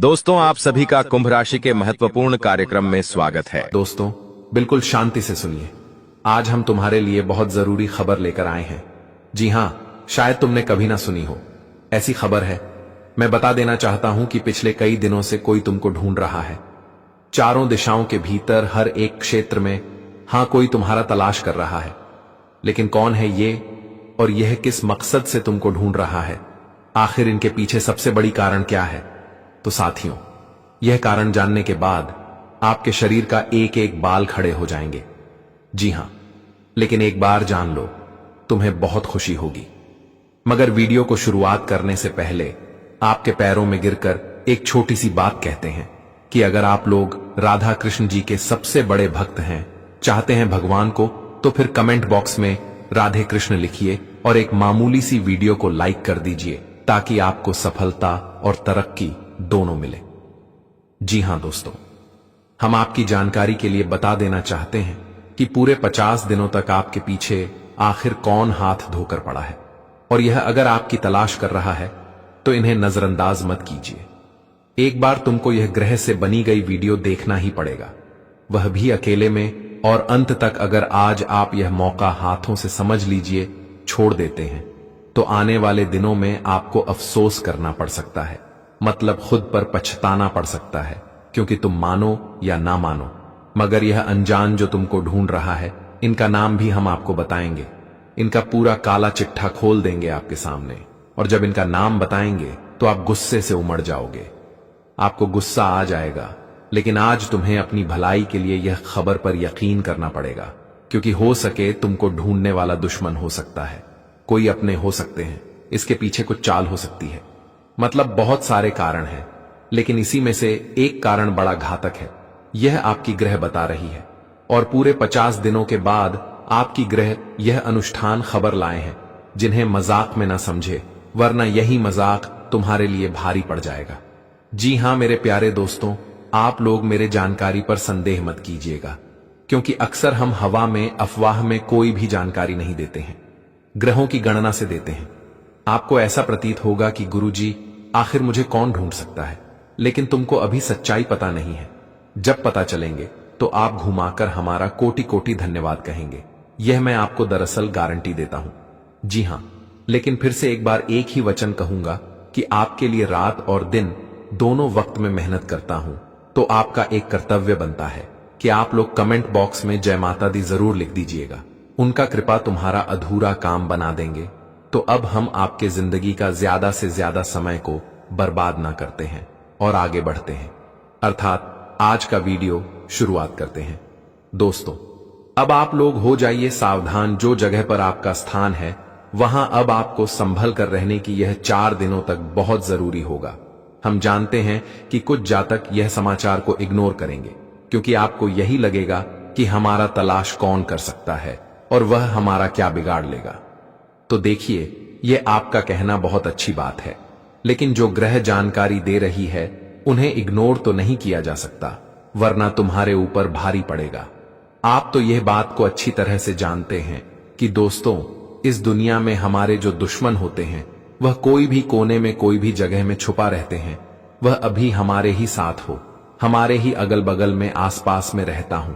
दोस्तों, आप सभी का कुंभ राशि के महत्वपूर्ण कार्यक्रम में स्वागत है। दोस्तों, बिल्कुल शांति से सुनिए। आज हम तुम्हारे लिए बहुत जरूरी खबर लेकर आए हैं। जी हां, शायद तुमने कभी ना सुनी हो। ऐसी खबर है, मैं बता देना चाहता हूं कि पिछले कई दिनों से कोई तुमको ढूंढ रहा है। चारों दिशाओं के भीतर हर एक क्षेत्र में कोई तुम्हारा तलाश कर रहा है। लेकिन कौन है ये, और यह किस मकसद से तुमको ढूंढ रहा है? आखिर इनके पीछे सबसे बड़ी कारण क्या है? तो साथियों, यह कारण जानने के बाद आपके शरीर का एक एक बाल खड़े हो जाएंगे। जी हां, लेकिन एक बार जान लो, तुम्हें बहुत खुशी होगी। मगर वीडियो को शुरुआत करने से पहले आपके पैरों में गिरकर एक छोटी सी बात कहते हैं कि अगर आप लोग राधा कृष्ण जी के सबसे बड़े भक्त हैं, चाहते हैं भगवान को, तो फिर कमेंट बॉक्स में राधे कृष्ण लिखिए और एक मामूली सी वीडियो को लाइक कर दीजिए, ताकि आपको सफलता और तरक्की दोनों मिले। जी हां दोस्तों, हम आपकी जानकारी के लिए बता देना चाहते हैं कि पूरे 50 दिनों तक आपके पीछे आखिर कौन हाथ धोकर पड़ा है, और यह अगर आपकी तलाश कर रहा है तो इन्हें नजरअंदाज मत कीजिए। एक बार तुमको यह ग्रह से बनी गई वीडियो देखना ही पड़ेगा, वह भी अकेले में, और अंत तक। अगर आज आप यह मौका हाथों से समझ लीजिए छोड़ देते हैं, तो आने वाले दिनों में आपको अफसोस करना पड़ सकता है, मतलब खुद पर पछताना पड़ सकता है, क्योंकि तुम मानो या ना मानो, मगर यह अनजान जो तुमको ढूंढ रहा है, इनका नाम भी हम आपको बताएंगे। इनका पूरा काला चिट्ठा खोल देंगे आपके सामने, और जब इनका नाम बताएंगे तो आप गुस्से से उमड़ जाओगे। आपको गुस्सा आ जाएगा, लेकिन आज तुम्हें अपनी भलाई के लिए यह खबर पर यकीन करना पड़ेगा, क्योंकि हो सके तुमको ढूंढने वाला दुश्मन हो सकता है, कोई अपने हो सकते हैं, इसके पीछे कुछ चाल हो सकती है। मतलब बहुत सारे कारण हैं, लेकिन इसी में से एक कारण बड़ा घातक है। यह आपकी ग्रह बता रही है, और पूरे 50 दिनों के बाद आपकी ग्रह यह अनुष्ठान खबर लाए हैं, जिन्हें मजाक में ना समझे, वरना यही मजाक तुम्हारे लिए भारी पड़ जाएगा। जी हां मेरे प्यारे दोस्तों, आप लोग मेरे जानकारी पर संदेह मत कीजिएगा, क्योंकि अक्सर हम हवा में, अफवाह में कोई भी जानकारी नहीं देते हैं, ग्रहों की गणना से देते हैं। आपको ऐसा प्रतीत होगा कि गुरुजी, आखिर मुझे कौन ढूंढ सकता है, लेकिन तुमको अभी सच्चाई पता नहीं है। जब पता चलेंगे तो आप घुमाकर हमारा कोटि कोटि धन्यवाद कहेंगे। यह मैं आपको दरअसल गारंटी देता हूं। जी हां, लेकिन फिर से एक बार एक ही वचन कहूंगा कि आपके लिए रात और दिन दोनों वक्त में मेहनत करता हूं, तो आपका एक कर्तव्य बनता है कि आप लोग कमेंट बॉक्स में जय माता दी जरूर लिख दीजिएगा। उनका कृपा तुम्हारा अधूरा काम बना देंगे। तो अब हम आपके जिंदगी का ज्यादा से ज्यादा समय को बर्बाद ना करते हैं और आगे बढ़ते हैं, अर्थात आज का वीडियो शुरुआत करते हैं। दोस्तों, अब आप लोग हो जाइए सावधान। जो जगह पर आपका स्थान है, वहां अब आपको संभल कर रहने की यह 4 दिनों तक बहुत जरूरी होगा। हम जानते हैं कि कुछ जातक यह समाचार को इग्नोर करेंगे, क्योंकि आपको यही लगेगा कि हमारा तलाश कौन कर सकता है और वह हमारा क्या बिगाड़ लेगा। तो देखिए, यह आपका कहना बहुत अच्छी बात है, लेकिन जो ग्रह जानकारी दे रही है उन्हें इग्नोर तो नहीं किया जा सकता, वरना तुम्हारे ऊपर भारी पड़ेगा। आप तो यह बात को अच्छी तरह से जानते हैं कि दोस्तों, इस दुनिया में हमारे जो दुश्मन होते हैं, वह कोई भी कोने में, कोई भी जगह में छुपा रहते हैं। वह अभी हमारे ही साथ हो, हमारे ही अगल बगल में, आसपास में रहता हूं।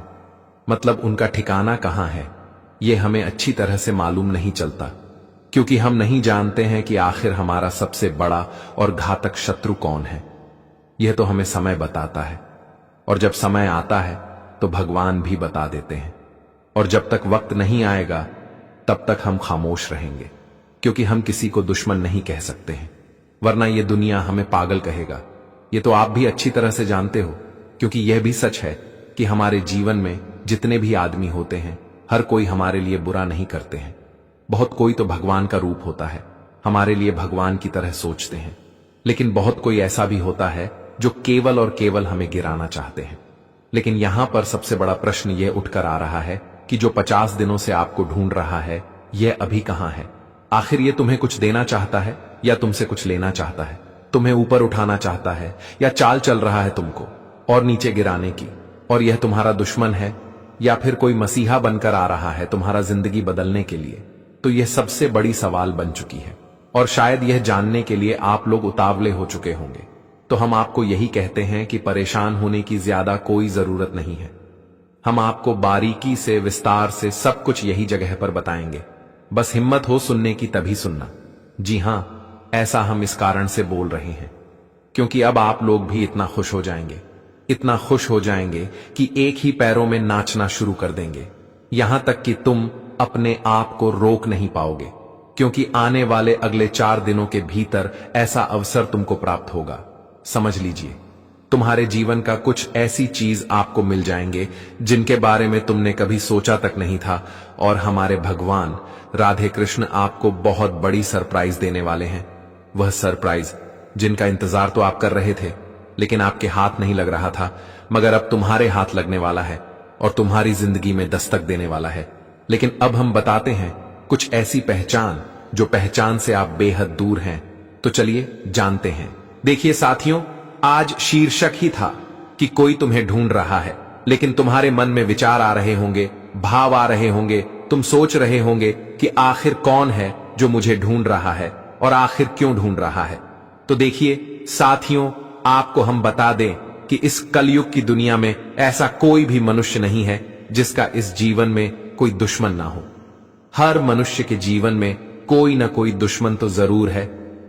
मतलब उनका ठिकाना कहां है, यह हमें अच्छी तरह से मालूम नहीं चलता, क्योंकि हम नहीं जानते हैं कि आखिर हमारा सबसे बड़ा और घातक शत्रु कौन है। यह तो हमें समय बताता है, और जब समय आता है तो भगवान भी बता देते हैं, और जब तक वक्त नहीं आएगा तब तक हम खामोश रहेंगे, क्योंकि हम किसी को दुश्मन नहीं कह सकते हैं, वरना यह दुनिया हमें पागल कहेगा। यह तो आप भी अच्छी तरह से जानते हो, क्योंकि यह भी सच है कि हमारे जीवन में जितने भी आदमी होते हैं, हर कोई हमारे लिए बुरा नहीं करते हैं। बहुत कोई तो भगवान का रूप होता है, हमारे लिए भगवान की तरह सोचते हैं, लेकिन बहुत कोई ऐसा भी होता है जो केवल और केवल हमें गिराना चाहते हैं। लेकिन यहां पर सबसे बड़ा प्रश्न यह उठकर आ रहा है कि जो 50 दिनों से आपको ढूंढ रहा है, यह अभी कहां है? आखिर यह तुम्हें कुछ देना चाहता है या तुमसे कुछ लेना चाहता है? तुम्हें ऊपर उठाना चाहता है या चाल चल रहा है तुमको और नीचे गिराने की? और यह तुम्हारा दुश्मन है या फिर कोई मसीहा बनकर आ रहा है तुम्हारा जिंदगी बदलने के लिए? तो यह सबसे बड़ी सवाल बन चुकी है, और शायद यह जानने के लिए आप लोग उतावले हो चुके होंगे। तो तो हम आपको यही कहते हैं कि परेशान होने की ज्यादा कोई जरूरत नहीं है। हम आपको बारीकी से विस्तार से सब कुछ यही जगह पर बताएंगे। बस हिम्मत हो सुनने की तभी सुनना। जी हां, ऐसा हम इस कारण से बोल रहे हैं क्योंकि अब आप लोग भी इतना खुश हो जाएंगे, इतना खुश हो जाएंगे कि एक ही पैरों में नाचना शुरू कर देंगे, यहां तक कि तुम अपने आप को रोक नहीं पाओगे, क्योंकि आने वाले अगले 4 दिनों के भीतर ऐसा अवसर तुमको प्राप्त होगा। समझ लीजिए, तुम्हारे जीवन का कुछ ऐसी चीज आपको मिल जाएंगे जिनके बारे में तुमने कभी सोचा तक नहीं था, और हमारे भगवान राधे कृष्ण आपको बहुत बड़ी सरप्राइज देने वाले हैं। वह सरप्राइज जिनका इंतजार तो आप कर रहे थे, लेकिन आपके हाथ नहीं लग रहा था, मगर अब तुम्हारे हाथ लगने वाला है और तुम्हारी जिंदगी में दस्तक देने वाला है। लेकिन अब हम बताते हैं कुछ ऐसी पहचान जो पहचान से आप बेहद दूर हैं। तो चलिए जानते हैं। देखिए साथियों, आज शीर्षक ही था कि कोई तुम्हें ढूंढ रहा है, लेकिन तुम्हारे मन में विचार आ रहे होंगे, भाव आ रहे होंगे, तुम सोच रहे होंगे कि आखिर कौन है जो मुझे ढूंढ रहा है और आखिर क्यों ढूंढ रहा है। तो देखिए साथियों, आपको हम बता दें कि इस कलयुग की दुनिया में ऐसा कोई भी मनुष्य नहीं है जिसका इस जीवन में कोई दुश्मन ना हो। हर मनुष्य के जीवन में कोई ना कोई दुश्मन तो जरूर है,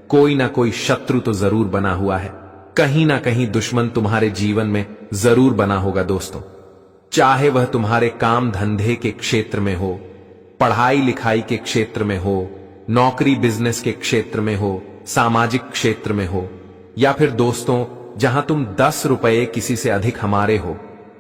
कोई ना कोई शत्रु तो जरूर बना हुआ है। कहीं ना कहीं दुश्मन तुम्हारे जीवन में जरूर बना होगा दोस्तों, चाहे वह तुम्हारे काम धंधे के क्षेत्र में हो, पढ़ाई लिखाई के क्षेत्र में हो, नौकरी बिजनेस के क्षेत्र में हो, सामाजिक क्षेत्र में हो, या फिर दोस्तों जहां तुम 10 रुपए किसी से अधिक हमारे हो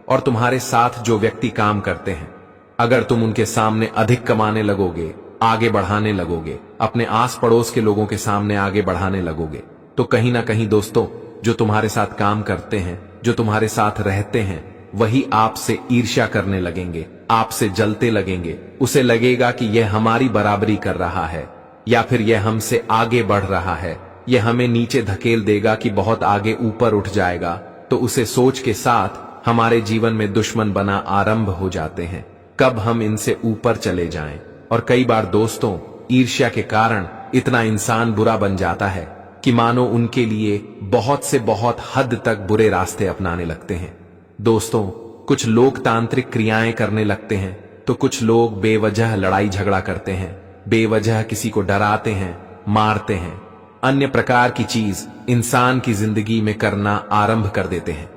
और तुम्हारे साथ जो व्यक्ति काम करते हैं, अगर तुम उनके सामने अधिक कमाने लगोगे, आगे बढ़ाने लगोगे, अपने आस पड़ोस के लोगों के सामने आगे बढ़ाने लगोगे, तो कहीं ना कहीं दोस्तों जो तुम्हारे साथ काम करते हैं, जो तुम्हारे साथ रहते हैं, वही आपसे ईर्ष्या करने लगेंगे, आपसे जलते लगेंगे। उसे लगेगा कि यह हमारी बराबरी कर रहा है या फिर यह हमसे आगे बढ़ रहा है, यह हमें नीचे धकेल देगा कि बहुत आगे ऊपर उठ जाएगा। तो उसे सोच के साथ हमारे जीवन में दुश्मन बना आरंभ हो जाते हैं, कब हम इनसे ऊपर चले जाएं। और कई बार दोस्तों ईर्ष्या के कारण इतना इंसान बुरा बन जाता है कि मानो उनके लिए बहुत से बहुत हद तक बुरे रास्ते अपनाने लगते हैं। दोस्तों कुछ लोकतांत्रिक क्रियाएं करने लगते हैं, तो कुछ लोग बेवजह लड़ाई झगड़ा करते हैं, बेवजह किसी को डराते हैं, मारते हैं, अन्य प्रकार की चीज इंसान की जिंदगी में करना आरंभ कर देते हैं।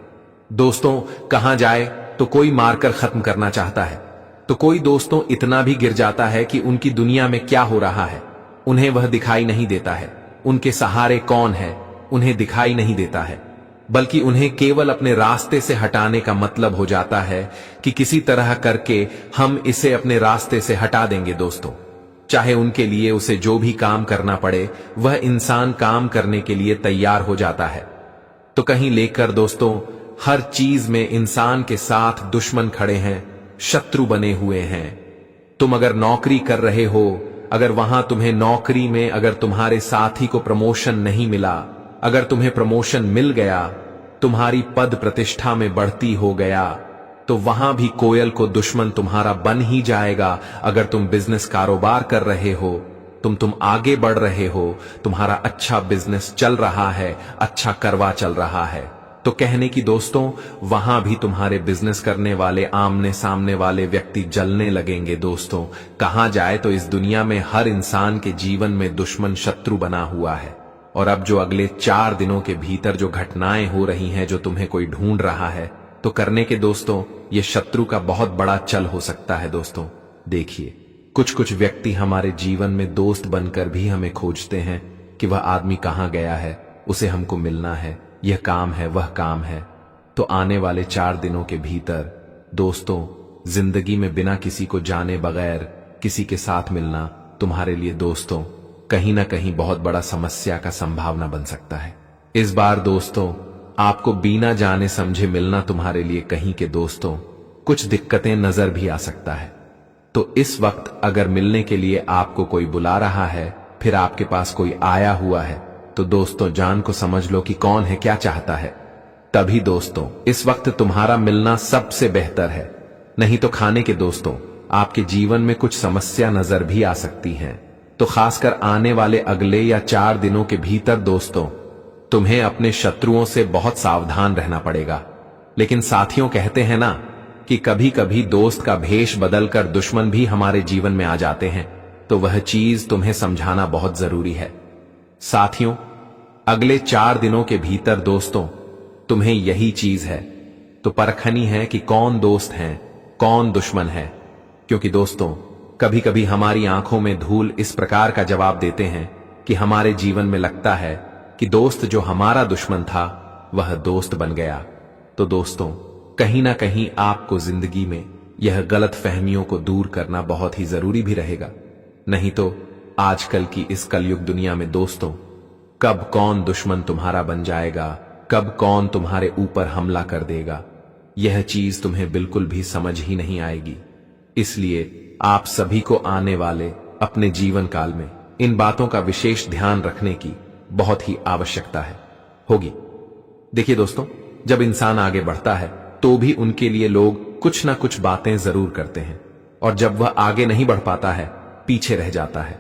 दोस्तों कहां जाए तो कोई मारकर खत्म करना चाहता है, तो कोई दोस्तों इतना भी गिर जाता है कि उनकी दुनिया में क्या हो रहा है उन्हें वह दिखाई नहीं देता है, उनके सहारे कौन है उन्हें दिखाई नहीं देता है, बल्कि उन्हें केवल अपने रास्ते से हटाने का मतलब हो जाता है कि किसी तरह करके हम इसे अपने रास्ते से हटा देंगे। दोस्तों चाहे उनके लिए उसे जो भी काम करना पड़े, वह इंसान काम करने के लिए तैयार हो जाता है। तो कहीं लेकर दोस्तों हर चीज में इंसान के साथ दुश्मन खड़े हैं, शत्रु बने हुए हैं। तुम अगर नौकरी कर रहे हो, अगर वहां तुम्हें नौकरी में अगर तुम्हारे साथी को प्रमोशन नहीं मिला, अगर तुम्हें प्रमोशन मिल गया, तुम्हारी पद प्रतिष्ठा में बढ़ती हो गया, तो वहां भी कोयल को दुश्मन तुम्हारा बन ही जाएगा। अगर तुम बिजनेस कारोबार कर रहे हो, तुम आगे बढ़ रहे हो, तुम्हारा अच्छा बिजनेस चल रहा है, अच्छा करवा चल रहा है, तो कहने की दोस्तों वहां भी तुम्हारे बिजनेस करने वाले आमने सामने वाले व्यक्ति जलने लगेंगे। दोस्तों कहां जाए तो इस दुनिया में हर इंसान के जीवन में दुश्मन शत्रु बना हुआ है। और अब जो अगले 4 दिनों के भीतर जो घटनाएं हो रही हैं, जो तुम्हें कोई ढूंढ रहा है, तो करने के दोस्तों ये शत्रु का बहुत बड़ा चल हो सकता है। दोस्तों देखिए कुछ कुछ व्यक्ति हमारे जीवन में दोस्त बनकर भी हमें खोजते हैं कि वह आदमी कहां गया है, उसे हमको मिलना है, यह काम है, वह काम है। तो आने वाले 4 दिनों के भीतर दोस्तों जिंदगी में बिना किसी को जाने बगैर किसी के साथ मिलना तुम्हारे लिए दोस्तों कहीं ना कहीं बहुत बड़ा समस्या का संभावना बन सकता है। इस बार दोस्तों आपको बिना जाने समझे मिलना तुम्हारे लिए कहीं के दोस्तों कुछ दिक्कतें नजर भी आ सकता है। तो इस वक्त अगर मिलने के लिए आपको कोई बुला रहा है, फिर आपके पास कोई आया हुआ है, तो दोस्तों जान को समझ लो कि कौन है, क्या चाहता है। तभी दोस्तों इस वक्त तुम्हारा मिलना सबसे बेहतर है। नहीं तो खाने के दोस्तों आपके जीवन में कुछ समस्या नजर भी आ सकती हैं। तो खासकर आने वाले अगले या 4 दिनों के भीतर दोस्तों तुम्हें अपने शत्रुओं से बहुत सावधान रहना पड़ेगा। लेकिन साथियों, कहते हैं ना कि कभी कभी दोस्त का भेष बदलकर दुश्मन भी हमारे जीवन में आ जाते हैं, तो वह चीज तुम्हें समझाना बहुत जरूरी है। साथियों, अगले 4 दिनों के भीतर दोस्तों तुम्हें यही चीज है तो परखनी है कि कौन दोस्त है, कौन दुश्मन है। क्योंकि दोस्तों, कभी कभी हमारी आंखों में धूल इस प्रकार का जवाब देते हैं कि हमारे जीवन में लगता है कि दोस्त जो हमारा दुश्मन था वह दोस्त बन गया। तो दोस्तों, कहीं ना कहीं आपको जिंदगी में यह गलत फहमियों को दूर करना बहुत ही जरूरी भी रहेगा। नहीं तो आजकल की इस कलयुग दुनिया में दोस्तों, कब कौन दुश्मन तुम्हारा बन जाएगा, कब कौन तुम्हारे ऊपर हमला कर देगा, यह चीज तुम्हें बिल्कुल भी समझ ही नहीं आएगी। इसलिए आप सभी को आने वाले अपने जीवन काल में इन बातों का विशेष ध्यान रखने की बहुत ही आवश्यकता होगी। देखिए दोस्तों, जब इंसान आगे बढ़ता है तो भी उनके लिए लोग कुछ ना कुछ बातें जरूर करते हैं, और जब वह आगे नहीं बढ़ पाता है, पीछे रह जाता है,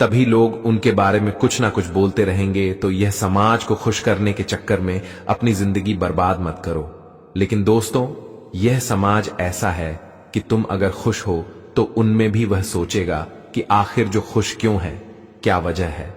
तभी लोग उनके बारे में कुछ ना कुछ बोलते रहेंगे। तो यह समाज को खुश करने के चक्कर में अपनी जिंदगी बर्बाद मत करो। लेकिन दोस्तों, यह समाज ऐसा है कि तुम अगर खुश हो तो उनमें भी वह सोचेगा कि आखिर जो खुश क्यों है, क्या वजह है।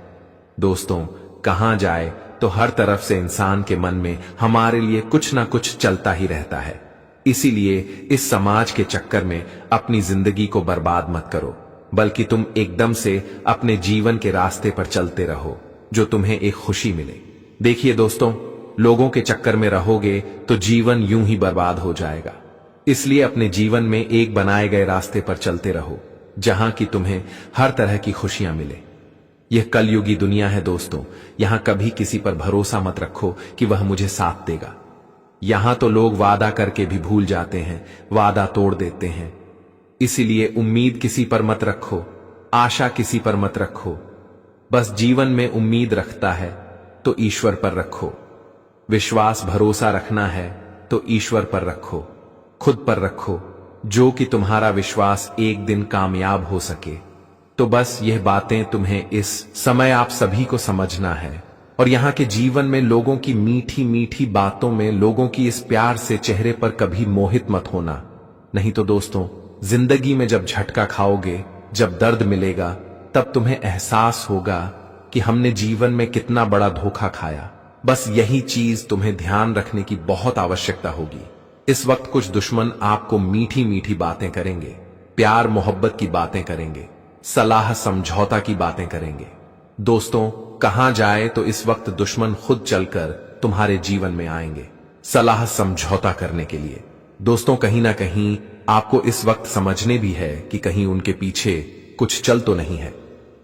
दोस्तों, कहां जाए तो हर तरफ से इंसान के मन में हमारे लिए कुछ ना कुछ चलता ही रहता है। इसीलिए इस समाज के चक्कर में अपनी जिंदगी को बर्बाद मत करो, बल्कि तुम एकदम से अपने जीवन के रास्ते पर चलते रहो जो तुम्हें एक खुशी मिले। देखिए दोस्तों, लोगों के चक्कर में रहोगे तो जीवन यूं ही बर्बाद हो जाएगा। इसलिए अपने जीवन में एक बनाए गए रास्ते पर चलते रहो जहां की तुम्हें हर तरह की खुशियां मिले। यह कलयुगी दुनिया है दोस्तों, यहां कभी किसी पर भरोसा मत रखो कि वह मुझे साथ देगा। यहां तो लोग वादा करके भी भूल जाते हैं, वादा तोड़ देते हैं। इसीलिए उम्मीद किसी पर मत रखो, आशा किसी पर मत रखो। बस जीवन में उम्मीद रखता है तो ईश्वर पर रखो। विश्वास भरोसा रखना है तो ईश्वर पर रखो, खुद पर रखो, जो कि तुम्हारा विश्वास एक दिन कामयाब हो सके। तो बस यह बातें तुम्हें इस समय आप सभी को समझना है। और यहां के जीवन में लोगों की मीठी मीठी बातों में, लोगों की इस प्यार से चेहरे पर कभी मोहित मत होना। नहीं तो दोस्तों, जिंदगी में जब झटका खाओगे, जब दर्द मिलेगा, तब तुम्हें एहसास होगा कि हमने जीवन में कितना बड़ा धोखा खाया। बस यही चीज तुम्हें ध्यान रखने की बहुत आवश्यकता होगी। इस वक्त कुछ दुश्मन आपको मीठी मीठी बातें करेंगे, प्यार मोहब्बत की बातें करेंगे, सलाह समझौता की बातें करेंगे। दोस्तों, कहां जाए तो इस वक्त दुश्मन खुद चलकर तुम्हारे जीवन में आएंगे सलाह समझौता करने के लिए। दोस्तों, कहीं ना कहीं आपको इस वक्त समझने भी है कि कहीं उनके पीछे कुछ चल तो नहीं है।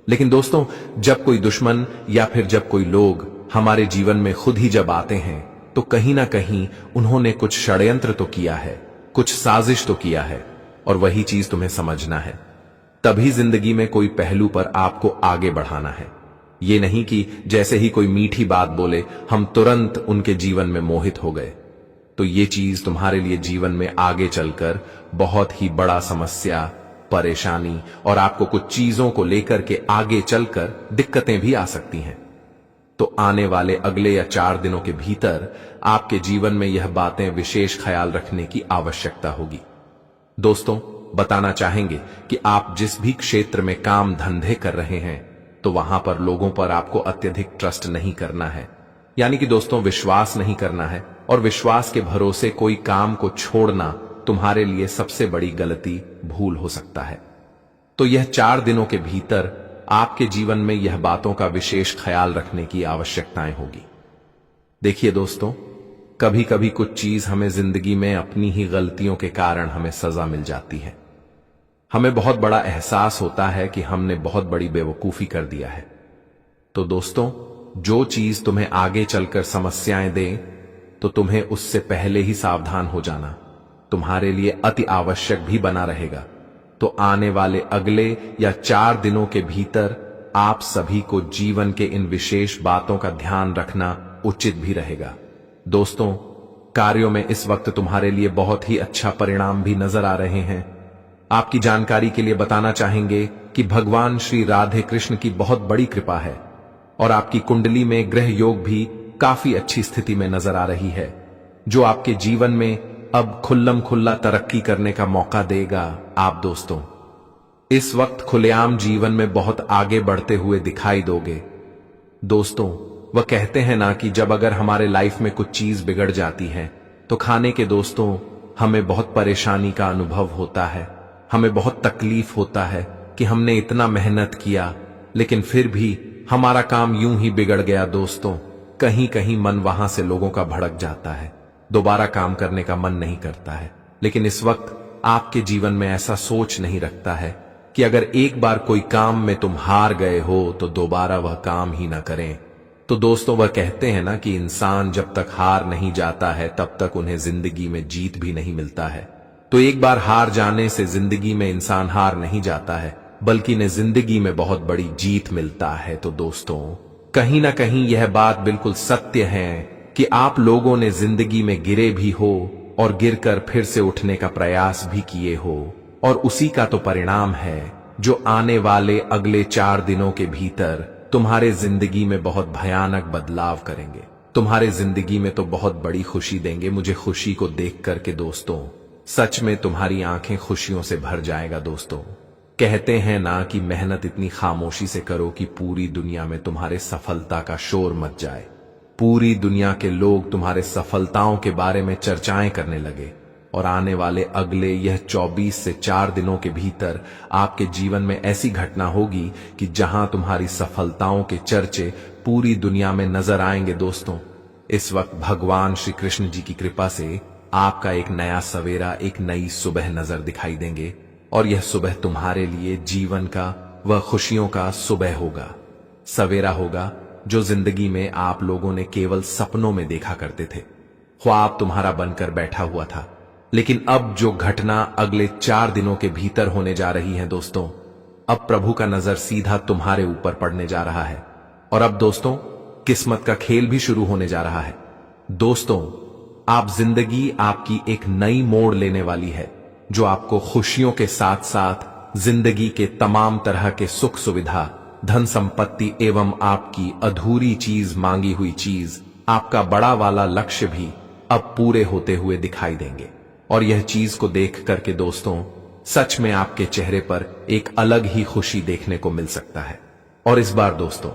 लेकिन दोस्तों, जब कोई दुश्मन या फिर जब कोई लोग हमारे जीवन में खुद ही जब आते हैं तो कहीं ना कहीं उन्होंने कुछ षड्यंत्र तो किया है, कुछ साजिश तो किया है, और वही चीज तुम्हें समझना है। तभी जिंदगी में कोई पहलू पर आपको आगे बढ़ाना है। ये नहीं कि जैसे ही कोई मीठी बात बोले हम तुरंत उनके जीवन में मोहित हो गए। तो ये चीज तुम्हारे लिए जीवन में आगे चलकर बहुत ही बड़ा समस्या, परेशानी और आपको कुछ चीजों को लेकर के आगे चलकर दिक्कतें भी आ सकती हैं। तो आने वाले अगले या 4 दिनों के भीतर आपके जीवन में यह बातें विशेष ख्याल रखने की आवश्यकता होगी। दोस्तों, बताना चाहेंगे कि आप जिस भी क्षेत्र में काम धंधे कर रहे हैं तो वहां पर लोगों पर आपको अत्यधिक ट्रस्ट नहीं करना है। यानी कि दोस्तों, विश्वास नहीं करना है, और विश्वास के भरोसे कोई काम को छोड़ना तुम्हारे लिए सबसे बड़ी गलती, भूल हो सकता है। तो यह 4 दिनों के भीतर आपके जीवन में यह बातों का विशेष ख्याल रखने की आवश्यकताएं होगी। देखिए दोस्तों, कभी कभी कुछ चीज हमें जिंदगी में अपनी ही गलतियों के कारण हमें सजा मिल जाती है। हमें बहुत बड़ा एहसास होता है कि हमने बहुत बड़ी बेवकूफी कर दिया है। तो दोस्तों, जो चीज तुम्हें आगे चलकर समस्याएं दे तो तुम्हें उससे पहले ही सावधान हो जाना तुम्हारे लिए अति आवश्यक भी बना रहेगा। तो आने वाले अगले या 4 दिनों के भीतर आप सभी को जीवन के इन विशेष बातों का ध्यान रखना उचित भी रहेगा। दोस्तों, कार्यों में इस वक्त तुम्हारे लिए बहुत ही अच्छा परिणाम भी नजर आ रहे हैं। आपकी जानकारी के लिए बताना चाहेंगे कि भगवान श्री राधे कृष्ण की बहुत बड़ी कृपा है और आपकी कुंडली में ग्रह योग भी काफी अच्छी स्थिति में नजर आ रही है, जो आपके जीवन में अब खुल्लम खुल्ला तरक्की करने का मौका देगा। आप दोस्तों इस वक्त खुलेआम जीवन में बहुत आगे बढ़ते हुए दिखाई दोगे। दोस्तों वह कहते हैं ना कि जब अगर हमारे लाइफ में कुछ चीज बिगड़ जाती है तो खाने के दोस्तों हमें बहुत परेशानी का अनुभव होता है, हमें बहुत तकलीफ होता है कि हमने इतना मेहनत किया लेकिन फिर भी हमारा काम यूं ही बिगड़ गया। दोस्तों कहीं कहीं मन वहां से लोगों का भड़क जाता है, दोबारा काम करने का मन नहीं करता है। लेकिन इस वक्त आपके जीवन में ऐसा सोच नहीं रखता है कि अगर एक बार कोई काम में तुम हार गए हो तो दोबारा वह काम ही ना करें। तो दोस्तों वह कहते हैं ना कि इंसान जब तक हार नहीं जाता है तब तक उन्हें जिंदगी में जीत भी नहीं मिलता है। तो एक बार हार जाने से जिंदगी में इंसान हार नहीं जाता है, बल्कि इन्हें जिंदगी में बहुत बड़ी जीत मिलता है। तो दोस्तों कहीं ना कहीं यह बात बिल्कुल सत्य है कि आप लोगों ने जिंदगी में गिरे भी हो और गिरकर फिर से उठने का प्रयास भी किए हो, और उसी का तो परिणाम है जो आने वाले अगले 4 दिनों के भीतर तुम्हारे जिंदगी में बहुत भयानक बदलाव करेंगे, तुम्हारे जिंदगी में तो बहुत बड़ी खुशी देंगे। मुझे खुशी को देख करके दोस्तों सच में तुम्हारी आंखें खुशियों से भर जाएगा। दोस्तों कहते हैं ना कि मेहनत इतनी खामोशी से करो कि पूरी दुनिया में तुम्हारे सफलता का शोर मच जाए, पूरी दुनिया के लोग तुम्हारे सफलताओं के बारे में चर्चाएं करने लगे, और आने वाले अगले यह 24 से 4 दिनों के भीतर आपके जीवन में ऐसी घटना होगी कि जहां तुम्हारी सफलताओं के चर्चे पूरी दुनिया में नजर आएंगे। दोस्तों इस वक्त भगवान श्री कृष्ण जी की कृपा से आपका एक नया सवेरा, एक नई सुबह नजर दिखाई देंगे, और यह सुबह तुम्हारे लिए जीवन का वह खुशियों का सुबह होगा, सवेरा होगा जो जिंदगी में आप लोगों ने केवल सपनों में देखा करते थे। ख्वाब तुम्हारा बनकर बैठा हुआ था, लेकिन अब जो घटना अगले 4 दिनों के भीतर होने जा रही है दोस्तों, अब प्रभु का नजर सीधा तुम्हारे ऊपर पड़ने जा रहा है, और अब दोस्तों किस्मत का खेल भी शुरू होने जा रहा है। दोस्तों आप जिंदगी आपकी एक नई मोड़ लेने वाली है, जो आपको खुशियों के साथ साथ जिंदगी के तमाम तरह के सुख सुविधा, धन संपत्ति एवं आपकी अधूरी चीज, मांगी हुई चीज, आपका बड़ा वाला लक्ष्य भी अब पूरे होते हुए दिखाई देंगे। और यह चीज को देख करके दोस्तों सच में आपके चेहरे पर एक अलग ही खुशी देखने को मिल सकता है। और इस बार दोस्तों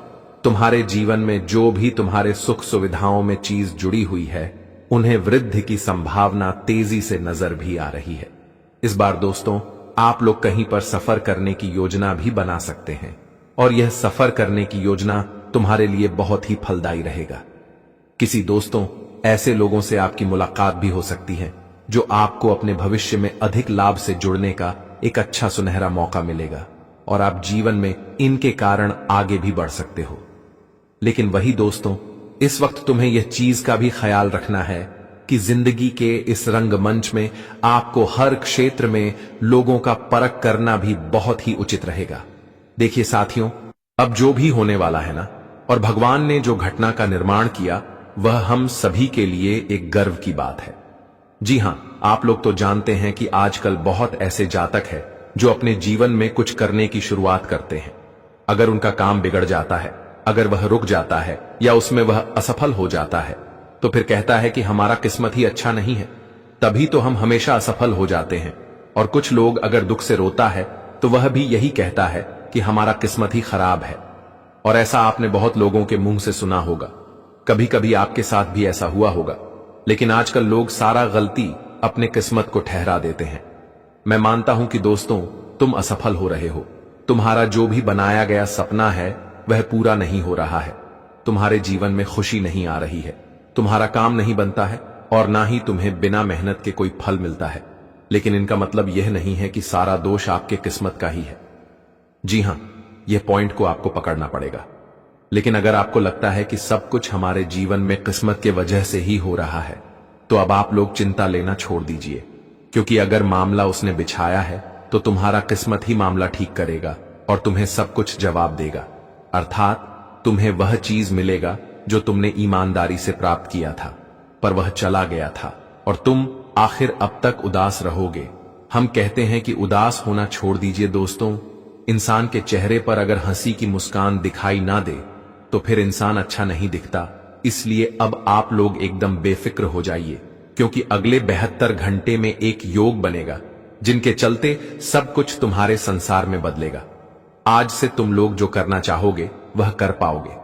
तुम्हारे जीवन में जो भी तुम्हारे सुख सुविधाओं में चीज जुड़ी हुई है, उन्हें वृद्धि की संभावना तेजी से नजर भी आ रही है। इस बार दोस्तों आप लोग कहीं पर सफर करने की योजना भी बना सकते हैं, और यह सफर करने की योजना तुम्हारे लिए बहुत ही फलदायी रहेगा। किसी दोस्तों ऐसे लोगों से आपकी मुलाकात भी हो सकती है जो आपको अपने भविष्य में अधिक लाभ से जुड़ने का एक अच्छा सुनहरा मौका मिलेगा, और आप जीवन में इनके कारण आगे भी बढ़ सकते हो। लेकिन वही दोस्तों इस वक्त तुम्हें यह चीज का भी ख्याल रखना है कि जिंदगी के इस रंगमंच में आपको हर क्षेत्र में लोगों का परख करना भी बहुत ही उचित रहेगा। देखिए साथियों, अब जो भी होने वाला है ना, और भगवान ने जो घटना का निर्माण किया, वह हम सभी के लिए एक गर्व की बात है। जी हां, आप लोग तो जानते हैं कि आजकल बहुत ऐसे जातक हैं जो अपने जीवन में कुछ करने की शुरुआत करते हैं। अगर उनका काम बिगड़ जाता है, अगर वह रुक जाता है या उसमें वह असफल हो जाता है, तो फिर कहता है कि हमारा किस्मत ही अच्छा नहीं है, तभी तो हम हमेशा असफल हो जाते हैं। और कुछ लोग अगर दुख से रोता है तो वह भी यही कहता है कि हमारा किस्मत ही खराब है। और ऐसा आपने बहुत लोगों के मुंह से सुना होगा, कभी कभी आपके साथ भी ऐसा हुआ होगा। लेकिन आजकल लोग सारा गलती अपने किस्मत को ठहरा देते हैं। मैं मानता हूं कि दोस्तों तुम असफल हो रहे हो, तुम्हारा जो भी बनाया गया सपना है वह पूरा नहीं हो रहा है, तुम्हारे जीवन में खुशी नहीं आ रही है, तुम्हारा काम नहीं बनता है, और ना ही तुम्हें बिना मेहनत के कोई फल मिलता है। लेकिन इनका मतलब यह नहीं है कि सारा दोष आपके किस्मत का ही है। जी हां, यह पॉइंट को आपको पकड़ना पड़ेगा। लेकिन अगर आपको लगता है कि सब कुछ हमारे जीवन में किस्मत के वजह से ही हो रहा है, तो अब आप लोग चिंता लेना छोड़ दीजिए, क्योंकि अगर मामला उसने बिछाया है तो तुम्हारा किस्मत ही मामला ठीक करेगा और तुम्हें सब कुछ जवाब देगा। अर्थात तुम्हें वह चीज मिलेगा जो तुमने ईमानदारी से प्राप्त किया था, पर वह चला गया था और तुम आखिर अब तक उदास रहोगे। हम कहते हैं कि उदास होना छोड़ दीजिए दोस्तों। इंसान के चेहरे पर अगर हंसी की मुस्कान दिखाई ना दे तो फिर इंसान अच्छा नहीं दिखता, इसलिए अब आप लोग एकदम बेफिक्र हो जाइए, क्योंकि अगले 72 घंटे में एक योग बनेगा जिनके चलते सब कुछ तुम्हारे संसार में बदलेगा। आज से तुम लोग जो करना चाहोगे वह कर पाओगे।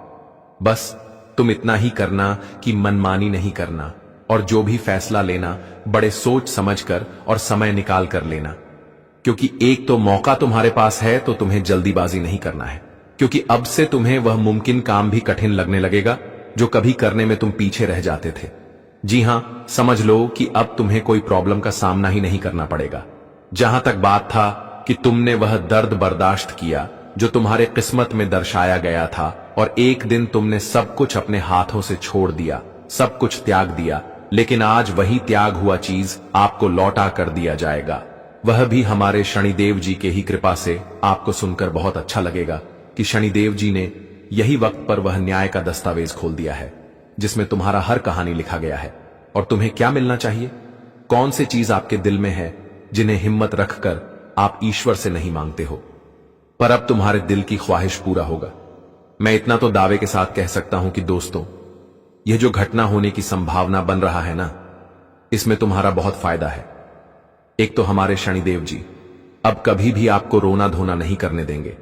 बस तुम इतना ही करना कि मनमानी नहीं करना, और जो भी फैसला लेना बड़े सोच समझकर और समय निकाल कर लेना, क्योंकि एक तो मौका तुम्हारे पास है तो तुम्हें जल्दीबाजी नहीं करना है, क्योंकि अब से तुम्हें वह मुमकिन काम भी कठिन लगने लगेगा जो कभी करने में तुम पीछे रह जाते थे। जी हां, समझ लो कि अब तुम्हें कोई प्रॉब्लम का सामना ही नहीं करना पड़ेगा। जहां तक बात था कि तुमने वह दर्द बर्दाश्त किया जो तुम्हारे किस्मत में दर्शाया गया था, और एक दिन तुमने सब कुछ अपने हाथों से छोड़ दिया, सब कुछ त्याग दिया, लेकिन आज वही त्याग हुआ चीज आपको लौटा कर दिया जाएगा, वह भी हमारे शनिदेव जी के ही कृपा से। आपको सुनकर बहुत अच्छा लगेगा कि शनिदेव जी ने यही वक्त पर वह न्याय का दस्तावेज खोल दिया है जिसमें तुम्हारा हर कहानी लिखा गया है, और तुम्हें क्या मिलना चाहिए, कौन सी चीज आपके दिल में है जिन्हें हिम्मत रखकर आप ईश्वर से नहीं मांगते हो। पर अब तुम्हारे दिल की ख्वाहिश पूरा होगा। मैं इतना तो दावे के साथ कह सकता हूं कि दोस्तों, यह जो घटना होने की संभावना बन रहा है ना, इसमें तुम्हारा बहुत फायदा है। एक तो हमारे शनिदेव जी अब कभी भी आपको रोना धोना नहीं करने देंगे,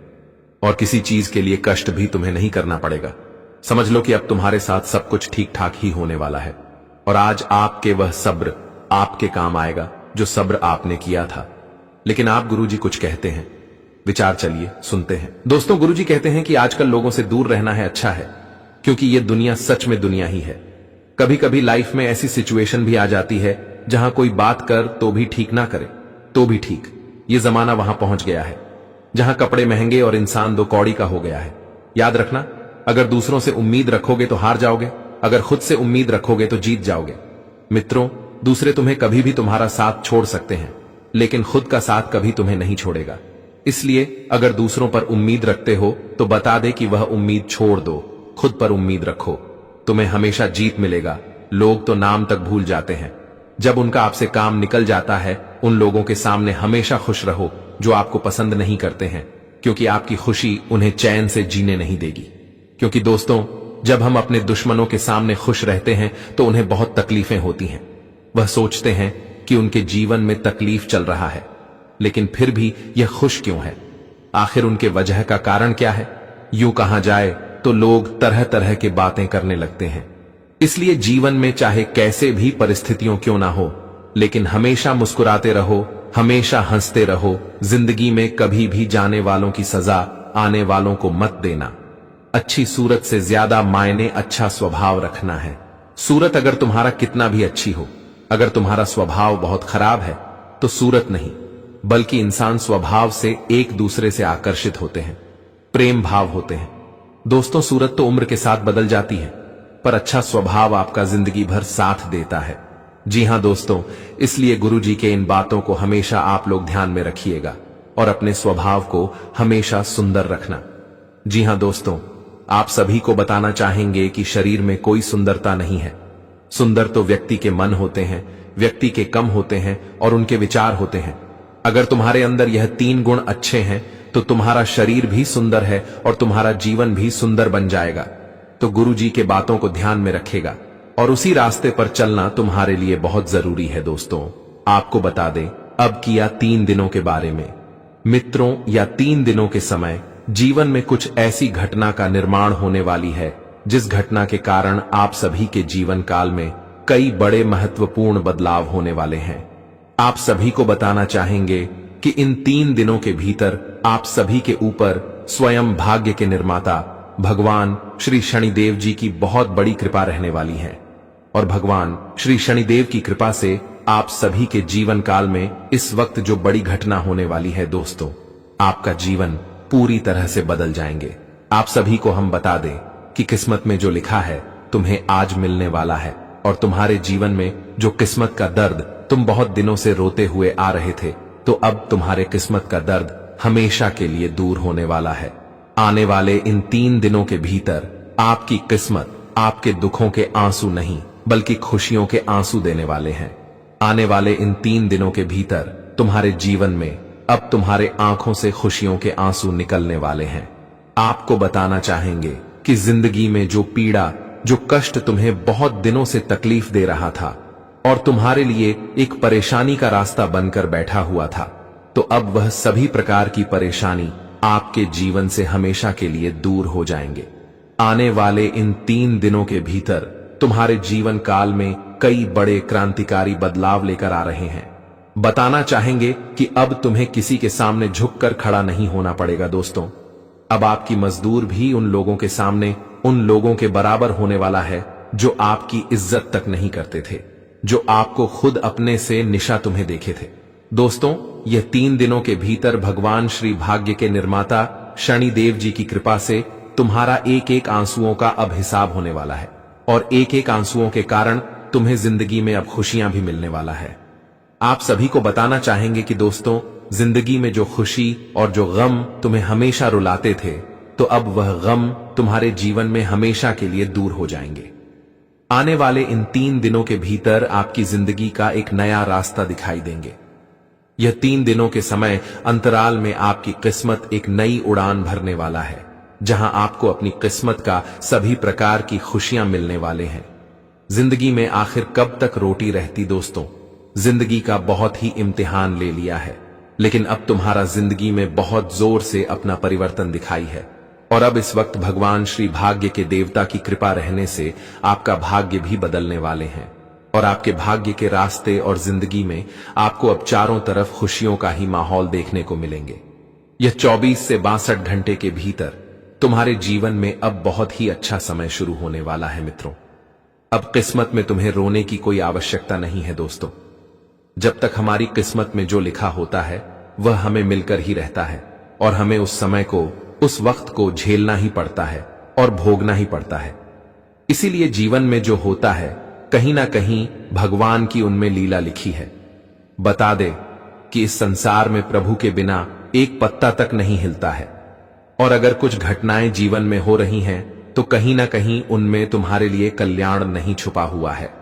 और किसी चीज के लिए कष्ट भी तुम्हें नहीं करना पड़ेगा। समझ लो कि अब तुम्हारे साथ सब कुछ ठीक ठाक ही होने वाला है, और आज आपके वह सब्र आपके काम आएगा जो सब्र आपने किया था। लेकिन आप गुरुजी कुछ कहते हैं, विचार चलिए सुनते हैं। दोस्तों, गुरुजी कहते हैं कि आजकल लोगों से दूर रहना है अच्छा है, क्योंकि यह दुनिया सच में दुनिया ही है। कभी कभी लाइफ में ऐसी सिचुएशन भी आ जाती है जहां कोई बात कर तो भी ठीक ना करे तो भी ठीक। ये जमाना वहां पहुंच गया है जहां कपड़े महंगे और इंसान दो कौड़ी का हो गया है। याद रखना, अगर दूसरों से उम्मीद रखोगे तो हार जाओगे, अगर खुद से उम्मीद रखोगे तो जीत जाओगे। मित्रों, दूसरे तुम्हें कभी भी तुम्हारा साथ छोड़ सकते हैं, लेकिन खुद का साथ कभी तुम्हें नहीं छोड़ेगा। इसलिए अगर दूसरों पर उम्मीद रखते हो तो बता दे कि वह उम्मीद छोड़ दो, खुद पर उम्मीद रखो, तुम्हें हमेशा जीत मिलेगा। लोग तो नाम तक भूल जाते हैं, जब उनका आपसे काम निकल जाता है। उन लोगों के सामने हमेशा खुश रहो जो आपको पसंद नहीं करते हैं, क्योंकि आपकी खुशी उन्हें चैन से जीने नहीं देगी। क्योंकि दोस्तों, जब हम अपने दुश्मनों के सामने खुश रहते हैं तो उन्हें बहुत तकलीफें होती हैं। वह सोचते हैं कि उनके जीवन में तकलीफ चल रहा है, लेकिन फिर भी यह खुश क्यों है? आखिर उनके वजह का कारण क्या है? यूं कहा जाए तो लोग तरह तरह की बातें करने लगते हैं। इसलिए जीवन में चाहे कैसे भी परिस्थितियों क्यों ना हो, लेकिन हमेशा मुस्कुराते रहो, हमेशा हंसते रहो। जिंदगी में कभी भी जाने वालों की सजा आने वालों को मत देना। अच्छी सूरत से ज्यादा मायने अच्छा स्वभाव रखना है। सूरत अगर तुम्हारा कितना भी अच्छी हो, अगर तुम्हारा स्वभाव बहुत खराब है तो सूरत नहीं, बल्कि इंसान स्वभाव से एक दूसरे से आकर्षित होते हैं, प्रेम भाव होते हैं। दोस्तों, सूरत तो उम्र के साथ बदल जाती है, पर अच्छा स्वभाव आपका जिंदगी भर साथ देता है। जी हां दोस्तों, इसलिए गुरुजी के इन बातों को हमेशा आप लोग ध्यान में रखिएगा और अपने स्वभाव को हमेशा सुंदर रखना। जी हां दोस्तों, आप सभी को बताना चाहेंगे कि शरीर में कोई सुंदरता नहीं है। सुंदर तो व्यक्ति के मन होते हैं, व्यक्ति के कम होते हैं और उनके विचार होते हैं। अगर तुम्हारे अंदर यह 3 गुण अच्छे हैं तो तुम्हारा शरीर भी सुंदर है और तुम्हारा जीवन भी सुंदर बन जाएगा। तो गुरुजी के बातों को ध्यान में रखेगा और उसी रास्ते पर चलना तुम्हारे लिए बहुत जरूरी है। दोस्तों, आपको बता दें अब किया 3 दिनों के बारे में। मित्रों, या 3 दिनों के समय जीवन में कुछ ऐसी घटना का निर्माण होने वाली है जिस घटना के कारण आप सभी के जीवन काल में कई बड़े महत्वपूर्ण बदलाव होने वाले हैं। आप सभी को बताना चाहेंगे कि इन 3 दिनों के भीतर आप सभी के ऊपर स्वयं भाग्य के निर्माता भगवान श्री शनिदेव जी की बहुत बड़ी कृपा रहने वाली है, और भगवान श्री शनिदेव की कृपा से आप सभी के जीवन काल में इस वक्त जो बड़ी घटना होने वाली है दोस्तों, आपका जीवन पूरी तरह से बदल जाएंगे। आप सभी को हम बता दें कि किस्मत में जो लिखा है तुम्हें आज मिलने वाला है, और तुम्हारे जीवन में जो किस्मत का दर्द तुम बहुत दिनों से रोते हुए आ रहे थे, तो अब तुम्हारे किस्मत का दर्द हमेशा के लिए दूर होने वाला है। आने वाले इन 3 दिनों के भीतर आपकी किस्मत आपके दुखों के आंसू नहीं बल्कि खुशियों के आंसू देने वाले हैं। आने वाले इन 3 दिनों के भीतर तुम्हारे जीवन में अब तुम्हारे आंखों से खुशियों के आंसू निकलने वाले हैं। आपको बताना चाहेंगे कि जिंदगी में जो पीड़ा जो कष्ट तुम्हें बहुत दिनों से तकलीफ दे रहा था और तुम्हारे लिए एक परेशानी का रास्ता बनकर बैठा हुआ था, तो अब वह सभी प्रकार की परेशानी आपके जीवन से हमेशा के लिए दूर हो जाएंगे। आने वाले इन 3 दिनों के भीतर तुम्हारे जीवन काल में कई बड़े क्रांतिकारी बदलाव लेकर आ रहे हैं। बताना चाहेंगे कि अब तुम्हें किसी के सामने झुककर खड़ा नहीं होना पड़ेगा दोस्तों। अब आपकी मजदूर भी उन लोगों के सामने उन लोगों के बराबर होने वाला है जो आपकी इज्जत तक नहीं करते थे, जो आपको खुद अपने से निशा तुम्हें देखे थे। दोस्तों, यह 3 दिनों के भीतर भगवान श्री भाग्य के निर्माता शनिदेव जी की कृपा से तुम्हारा एक एक आंसुओं का अब हिसाब होने वाला है और एक एक आंसुओं के कारण तुम्हें जिंदगी में अब खुशियां भी मिलने वाला है। आप सभी को बताना चाहेंगे कि दोस्तों, जिंदगी में जो खुशी और जो गम तुम्हें हमेशा रुलाते थे, तो अब वह गम तुम्हारे जीवन में हमेशा के लिए दूर हो जाएंगे। आने वाले इन 3 दिनों के भीतर आपकी जिंदगी का एक नया रास्ता दिखाई देंगे। यह 3 दिनों के समय अंतराल में आपकी किस्मत एक नई उड़ान भरने वाला है, जहां आपको अपनी किस्मत का सभी प्रकार की खुशियां मिलने वाले हैं। जिंदगी में आखिर कब तक रोटी रहती दोस्तों? जिंदगी का बहुत ही इम्तिहान ले लिया है, लेकिन अब तुम्हारा जिंदगी में बहुत जोर से अपना परिवर्तन दिखाई है और अब इस वक्त भगवान श्री भाग्य के देवता की कृपा रहने से आपका भाग्य भी बदलने वाले हैं और आपके भाग्य के रास्ते और जिंदगी में आपको अब चारों तरफ खुशियों का ही माहौल देखने को मिलेंगे। यह 24 से 62 घंटे के भीतर तुम्हारे जीवन में अब बहुत ही अच्छा समय शुरू होने वाला है मित्रों। अब किस्मत में तुम्हें रोने की कोई आवश्यकता नहीं है दोस्तों। जब तक हमारी किस्मत में जो लिखा होता है वह हमें मिलकर ही रहता है और हमें उस समय को, उस वक्त को झेलना ही पड़ता है और भोगना ही पड़ता है। इसीलिए जीवन में जो होता है कहीं ना कहीं भगवान की उनमें लीला लिखी है। बता दे कि इस संसार में प्रभु के बिना एक पत्ता तक नहीं हिलता है और अगर कुछ घटनाएं जीवन में हो रही हैं तो कहीं ना कहीं उनमें तुम्हारे लिए कल्याण नहीं छुपा हुआ है।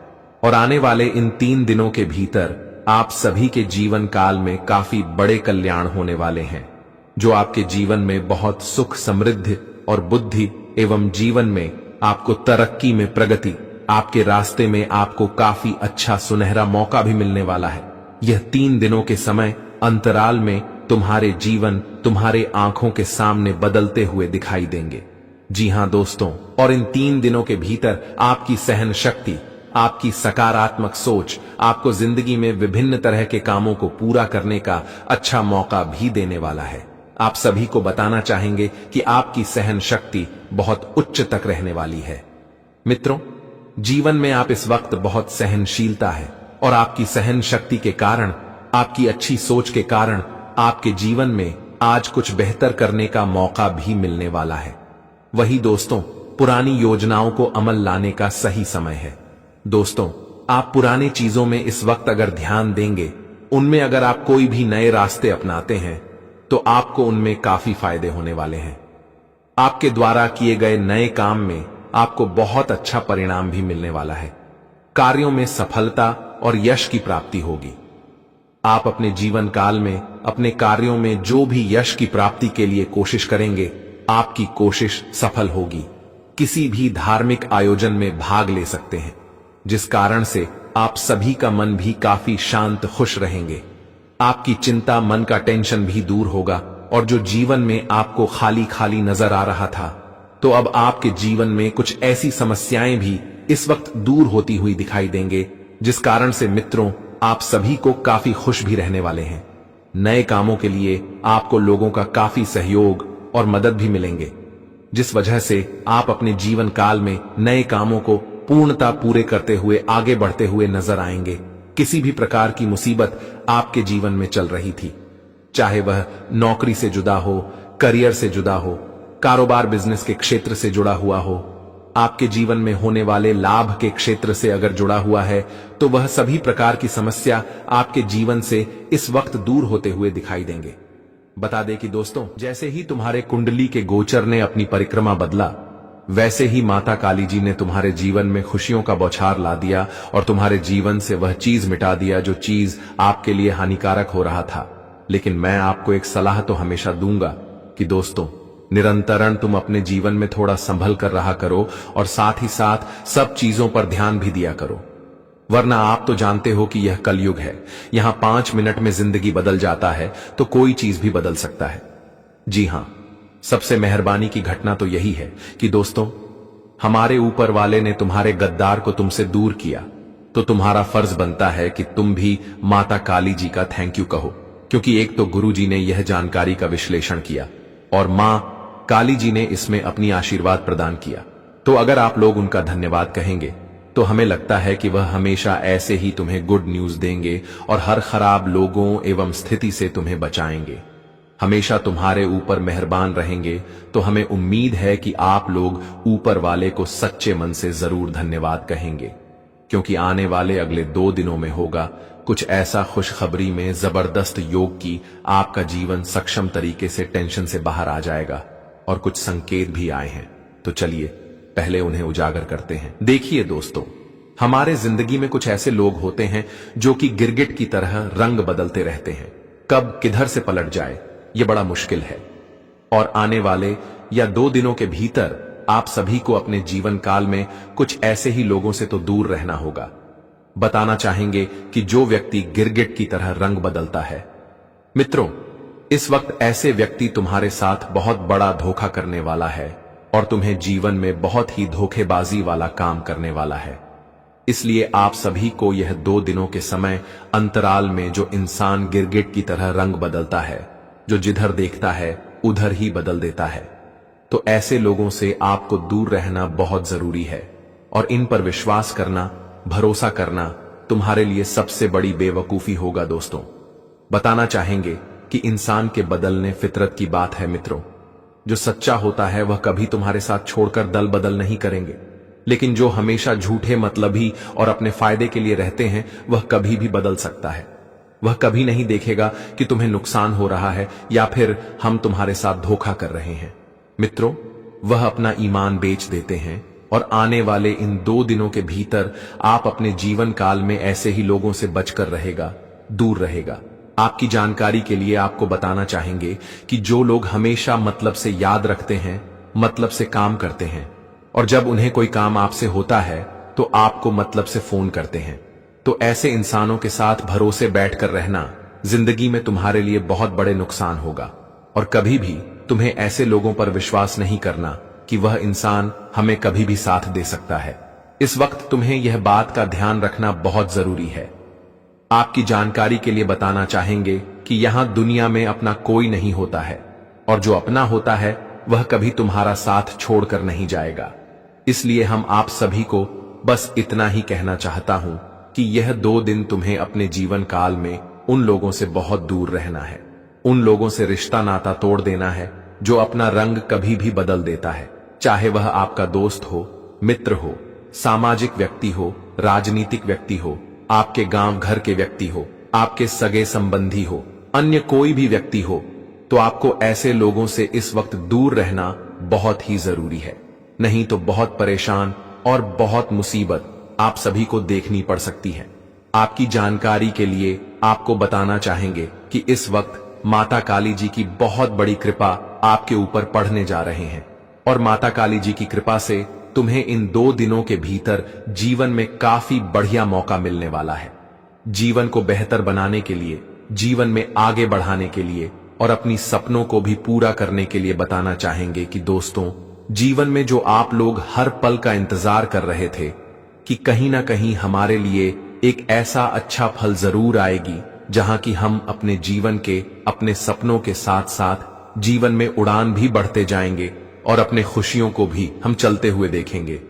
और आने वाले इन 3 दिनों के भीतर आप सभी के जीवन काल में काफी बड़े कल्याण होने वाले हैं, जो आपके जीवन में बहुत सुख, समृद्धि और बुद्धि एवं जीवन में आपको तरक्की में प्रगति, आपके रास्ते में आपको काफी अच्छा सुनहरा मौका भी मिलने वाला है। यह 3 दिनों के समय अंतराल में तुम्हारे जीवन तुम्हारे आंखों के सामने बदलते हुए दिखाई देंगे। जी हां दोस्तों, और इन 3 दिनों के भीतर आपकी सहन शक्ति, आपकी सकारात्मक सोच आपको जिंदगी में विभिन्न तरह के कामों को पूरा करने का अच्छा मौका भी देने वाला है। आप सभी को बताना चाहेंगे कि आपकी सहन शक्ति बहुत उच्च तक रहने वाली है। मित्रों, जीवन में आप इस वक्त बहुत सहनशीलता है और आपकी सहन शक्ति के कारण, आपकी अच्छी सोच के कारण आपके जीवन में आज कुछ बेहतर करने का मौका भी मिलने वाला है। वही दोस्तों, पुरानी योजनाओं को अमल लाने का सही समय है। दोस्तों, आप पुरानी चीजों में इस वक्त अगर ध्यान देंगे, उनमें अगर आप कोई भी नए रास्ते अपनाते हैं तो आपको उनमें काफी फायदे होने वाले हैं। आपके द्वारा किए गए नए काम में आपको बहुत अच्छा परिणाम भी मिलने वाला है। कार्यों में सफलता और यश की प्राप्ति होगी। आप अपने जीवन काल में अपने कार्यों में जो भी यश की प्राप्ति के लिए कोशिश करेंगे, आपकी कोशिश सफल होगी। किसी भी धार्मिक आयोजन में भाग ले सकते हैं, जिस कारण से आप सभी का मन भी काफी शांत, खुश रहेंगे। आपकी चिंता, मन का टेंशन भी दूर होगा और जो जीवन में आपको खाली खाली नजर आ रहा था, तो अब आपके जीवन में कुछ ऐसी समस्याएं भी इस वक्त दूर होती हुई दिखाई देंगे, जिस कारण से मित्रों आप सभी को काफी खुश भी रहने वाले हैं। नए कामों के लिए आपको लोगों का काफी सहयोग और मदद भी मिलेंगे, जिस वजह से आप अपने जीवन काल में नए कामों को पूर्णता पूरे करते हुए आगे बढ़ते हुए नजर आएंगे। किसी भी प्रकार की मुसीबत आपके जीवन में चल रही थी, चाहे वह नौकरी से जुड़ा हो, करियर से जुड़ा हो, कारोबार बिजनेस के क्षेत्र से जुड़ा हुआ हो, आपके जीवन में होने वाले लाभ के क्षेत्र से अगर जुड़ा हुआ है, तो वह सभी प्रकार की समस्या आपके जीवन से इस वक्त दूर होते हुए दिखाई देंगे। बता दें कि दोस्तों, जैसे ही तुम्हारे कुंडली के गोचर ने अपनी परिक्रमा बदला, वैसे ही माता काली जी ने तुम्हारे जीवन में खुशियों का बौछार ला दिया और तुम्हारे जीवन से वह चीज मिटा दिया जो चीज आपके लिए हानिकारक हो रहा था। लेकिन मैं आपको एक सलाह तो हमेशा दूंगा कि दोस्तों, निरंतरण तुम अपने जीवन में थोड़ा संभल कर रहा करो और साथ ही साथ सब चीजों पर ध्यान भी दिया करो, वरना आप तो जानते हो कि यह कलयुग है। यहां 5 मिनट में जिंदगी बदल जाता है तो कोई चीज भी बदल सकता है। जी हां, सबसे मेहरबानी की घटना तो यही है कि दोस्तों, हमारे ऊपर वाले ने तुम्हारे गद्दार को तुमसे दूर किया, तो तुम्हारा फर्ज बनता है कि तुम भी माता काली जी का थैंक यू कहो, क्योंकि एक तो गुरु जी ने यह जानकारी का विश्लेषण किया और मां काली जी ने इसमें अपनी आशीर्वाद प्रदान किया। तो अगर आप लोग उनका धन्यवाद कहेंगे तो हमें लगता है कि वह हमेशा ऐसे ही तुम्हें गुड न्यूज देंगे और हर खराब लोगों एवं स्थिति से तुम्हें बचाएंगे, हमेशा तुम्हारे ऊपर मेहरबान रहेंगे। तो हमें उम्मीद है कि आप लोग ऊपर वाले को सच्चे मन से जरूर धन्यवाद कहेंगे, क्योंकि आने वाले अगले 2 दिनों में होगा कुछ ऐसा खुशखबरी में जबरदस्त योग की आपका जीवन सक्षम तरीके से टेंशन से बाहर आ जाएगा और कुछ संकेत भी आए हैं। तो चलिए पहले उन्हें उजागर करते हैं। देखिए दोस्तों, हमारे जिंदगी में कुछ ऐसे लोग होते हैं जो कि गिरगिट की तरह रंग बदलते रहते हैं, कब किधर से पलट जाए यह बड़ा मुश्किल है। और आने वाले या 2 दिनों के भीतर आप सभी को अपने जीवन काल में कुछ ऐसे ही लोगों से तो दूर रहना होगा। बताना चाहेंगे कि जो व्यक्ति गिरगिट की तरह रंग बदलता है, मित्रों, इस वक्त ऐसे व्यक्ति तुम्हारे साथ बहुत बड़ा धोखा करने वाला है और तुम्हें जीवन में बहुत ही धोखेबाजी वाला काम करने वाला है। इसलिए आप सभी को यह 2 दिनों के समय अंतराल में जो इंसान गिरगिट की तरह रंग बदलता है, जो जिधर देखता है उधर ही बदल देता है, तो ऐसे लोगों से आपको दूर रहना बहुत जरूरी है और इन पर विश्वास करना, भरोसा करना तुम्हारे लिए सबसे बड़ी बेवकूफी होगा। दोस्तों, बताना चाहेंगे कि इंसान के बदलने फितरत की बात है। मित्रों, जो सच्चा होता है वह कभी तुम्हारे साथ छोड़कर दल बदल नहीं करेंगे, लेकिन जो हमेशा झूठे मतलबी और अपने फायदे के लिए रहते हैं वह कभी भी बदल सकता है। वह कभी नहीं देखेगा कि तुम्हें नुकसान हो रहा है या फिर हम तुम्हारे साथ धोखा कर रहे हैं। मित्रों, वह अपना ईमान बेच देते हैं और आने वाले इन 2 दिनों के भीतर आप अपने जीवन काल में ऐसे ही लोगों से बचकर रहेगा, दूर रहेगा। आपकी जानकारी के लिए आपको बताना चाहेंगे कि जो लोग हमेशा मतलब से याद रखते हैं, मतलब से काम करते हैं और जब उन्हें कोई काम आपसे होता है तो आपको मतलब से फोन करते हैं, तो ऐसे इंसानों के साथ भरोसे बैठकर रहना जिंदगी में तुम्हारे लिए बहुत बड़े नुकसान होगा। और कभी भी तुम्हें ऐसे लोगों पर विश्वास नहीं करना कि वह इंसान हमें कभी भी साथ दे सकता है। इस वक्त तुम्हें यह बात का ध्यान रखना बहुत जरूरी है। आपकी जानकारी के लिए बताना चाहेंगे कि यहां दुनिया में अपना कोई नहीं होता है और जो अपना होता है वह कभी तुम्हारा साथ छोड़कर नहीं जाएगा। इसलिए हम आप सभी को बस इतना ही कहना चाहता हूं कि यह 2 दिन तुम्हें अपने जीवन काल में उन लोगों से बहुत दूर रहना है, उन लोगों से रिश्ता नाता तोड़ देना है जो अपना रंग कभी भी बदल देता है, चाहे वह आपका दोस्त हो, मित्र हो, सामाजिक व्यक्ति हो, राजनीतिक व्यक्ति हो, आपके गांव घर के व्यक्ति हो, आपके सगे संबंधी हो, अन्य कोई भी व्यक्ति हो। तो आपको ऐसे लोगों से इस वक्त दूर रहना बहुत ही जरूरी है, नहीं तो बहुत परेशान और बहुत मुसीबत आप सभी को देखनी पड़ सकती है। आपकी जानकारी के लिए आपको बताना चाहेंगे कि इस वक्त माता काली जी की बहुत बड़ी कृपा आपके ऊपर पड़ने जा रहे हैं और माता काली जी की कृपा से तुम्हें इन 2 दिनों के भीतर जीवन में काफी बढ़िया मौका मिलने वाला है। जीवन को बेहतर बनाने के लिए, जीवन में आगे बढ़ाने के लिए और अपनी सपनों को भी पूरा करने के लिए बताना चाहेंगे कि दोस्तों, जीवन में जो आप लोग हर पल का इंतजार कर रहे थे कि कहीं ना कहीं हमारे लिए एक ऐसा अच्छा फल जरूर आएगी जहां कि हम अपने जीवन के, अपने सपनों के साथ साथ जीवन में उड़ान भी बढ़ते जाएंगे और अपने खुशियों को भी हम चलते हुए देखेंगे।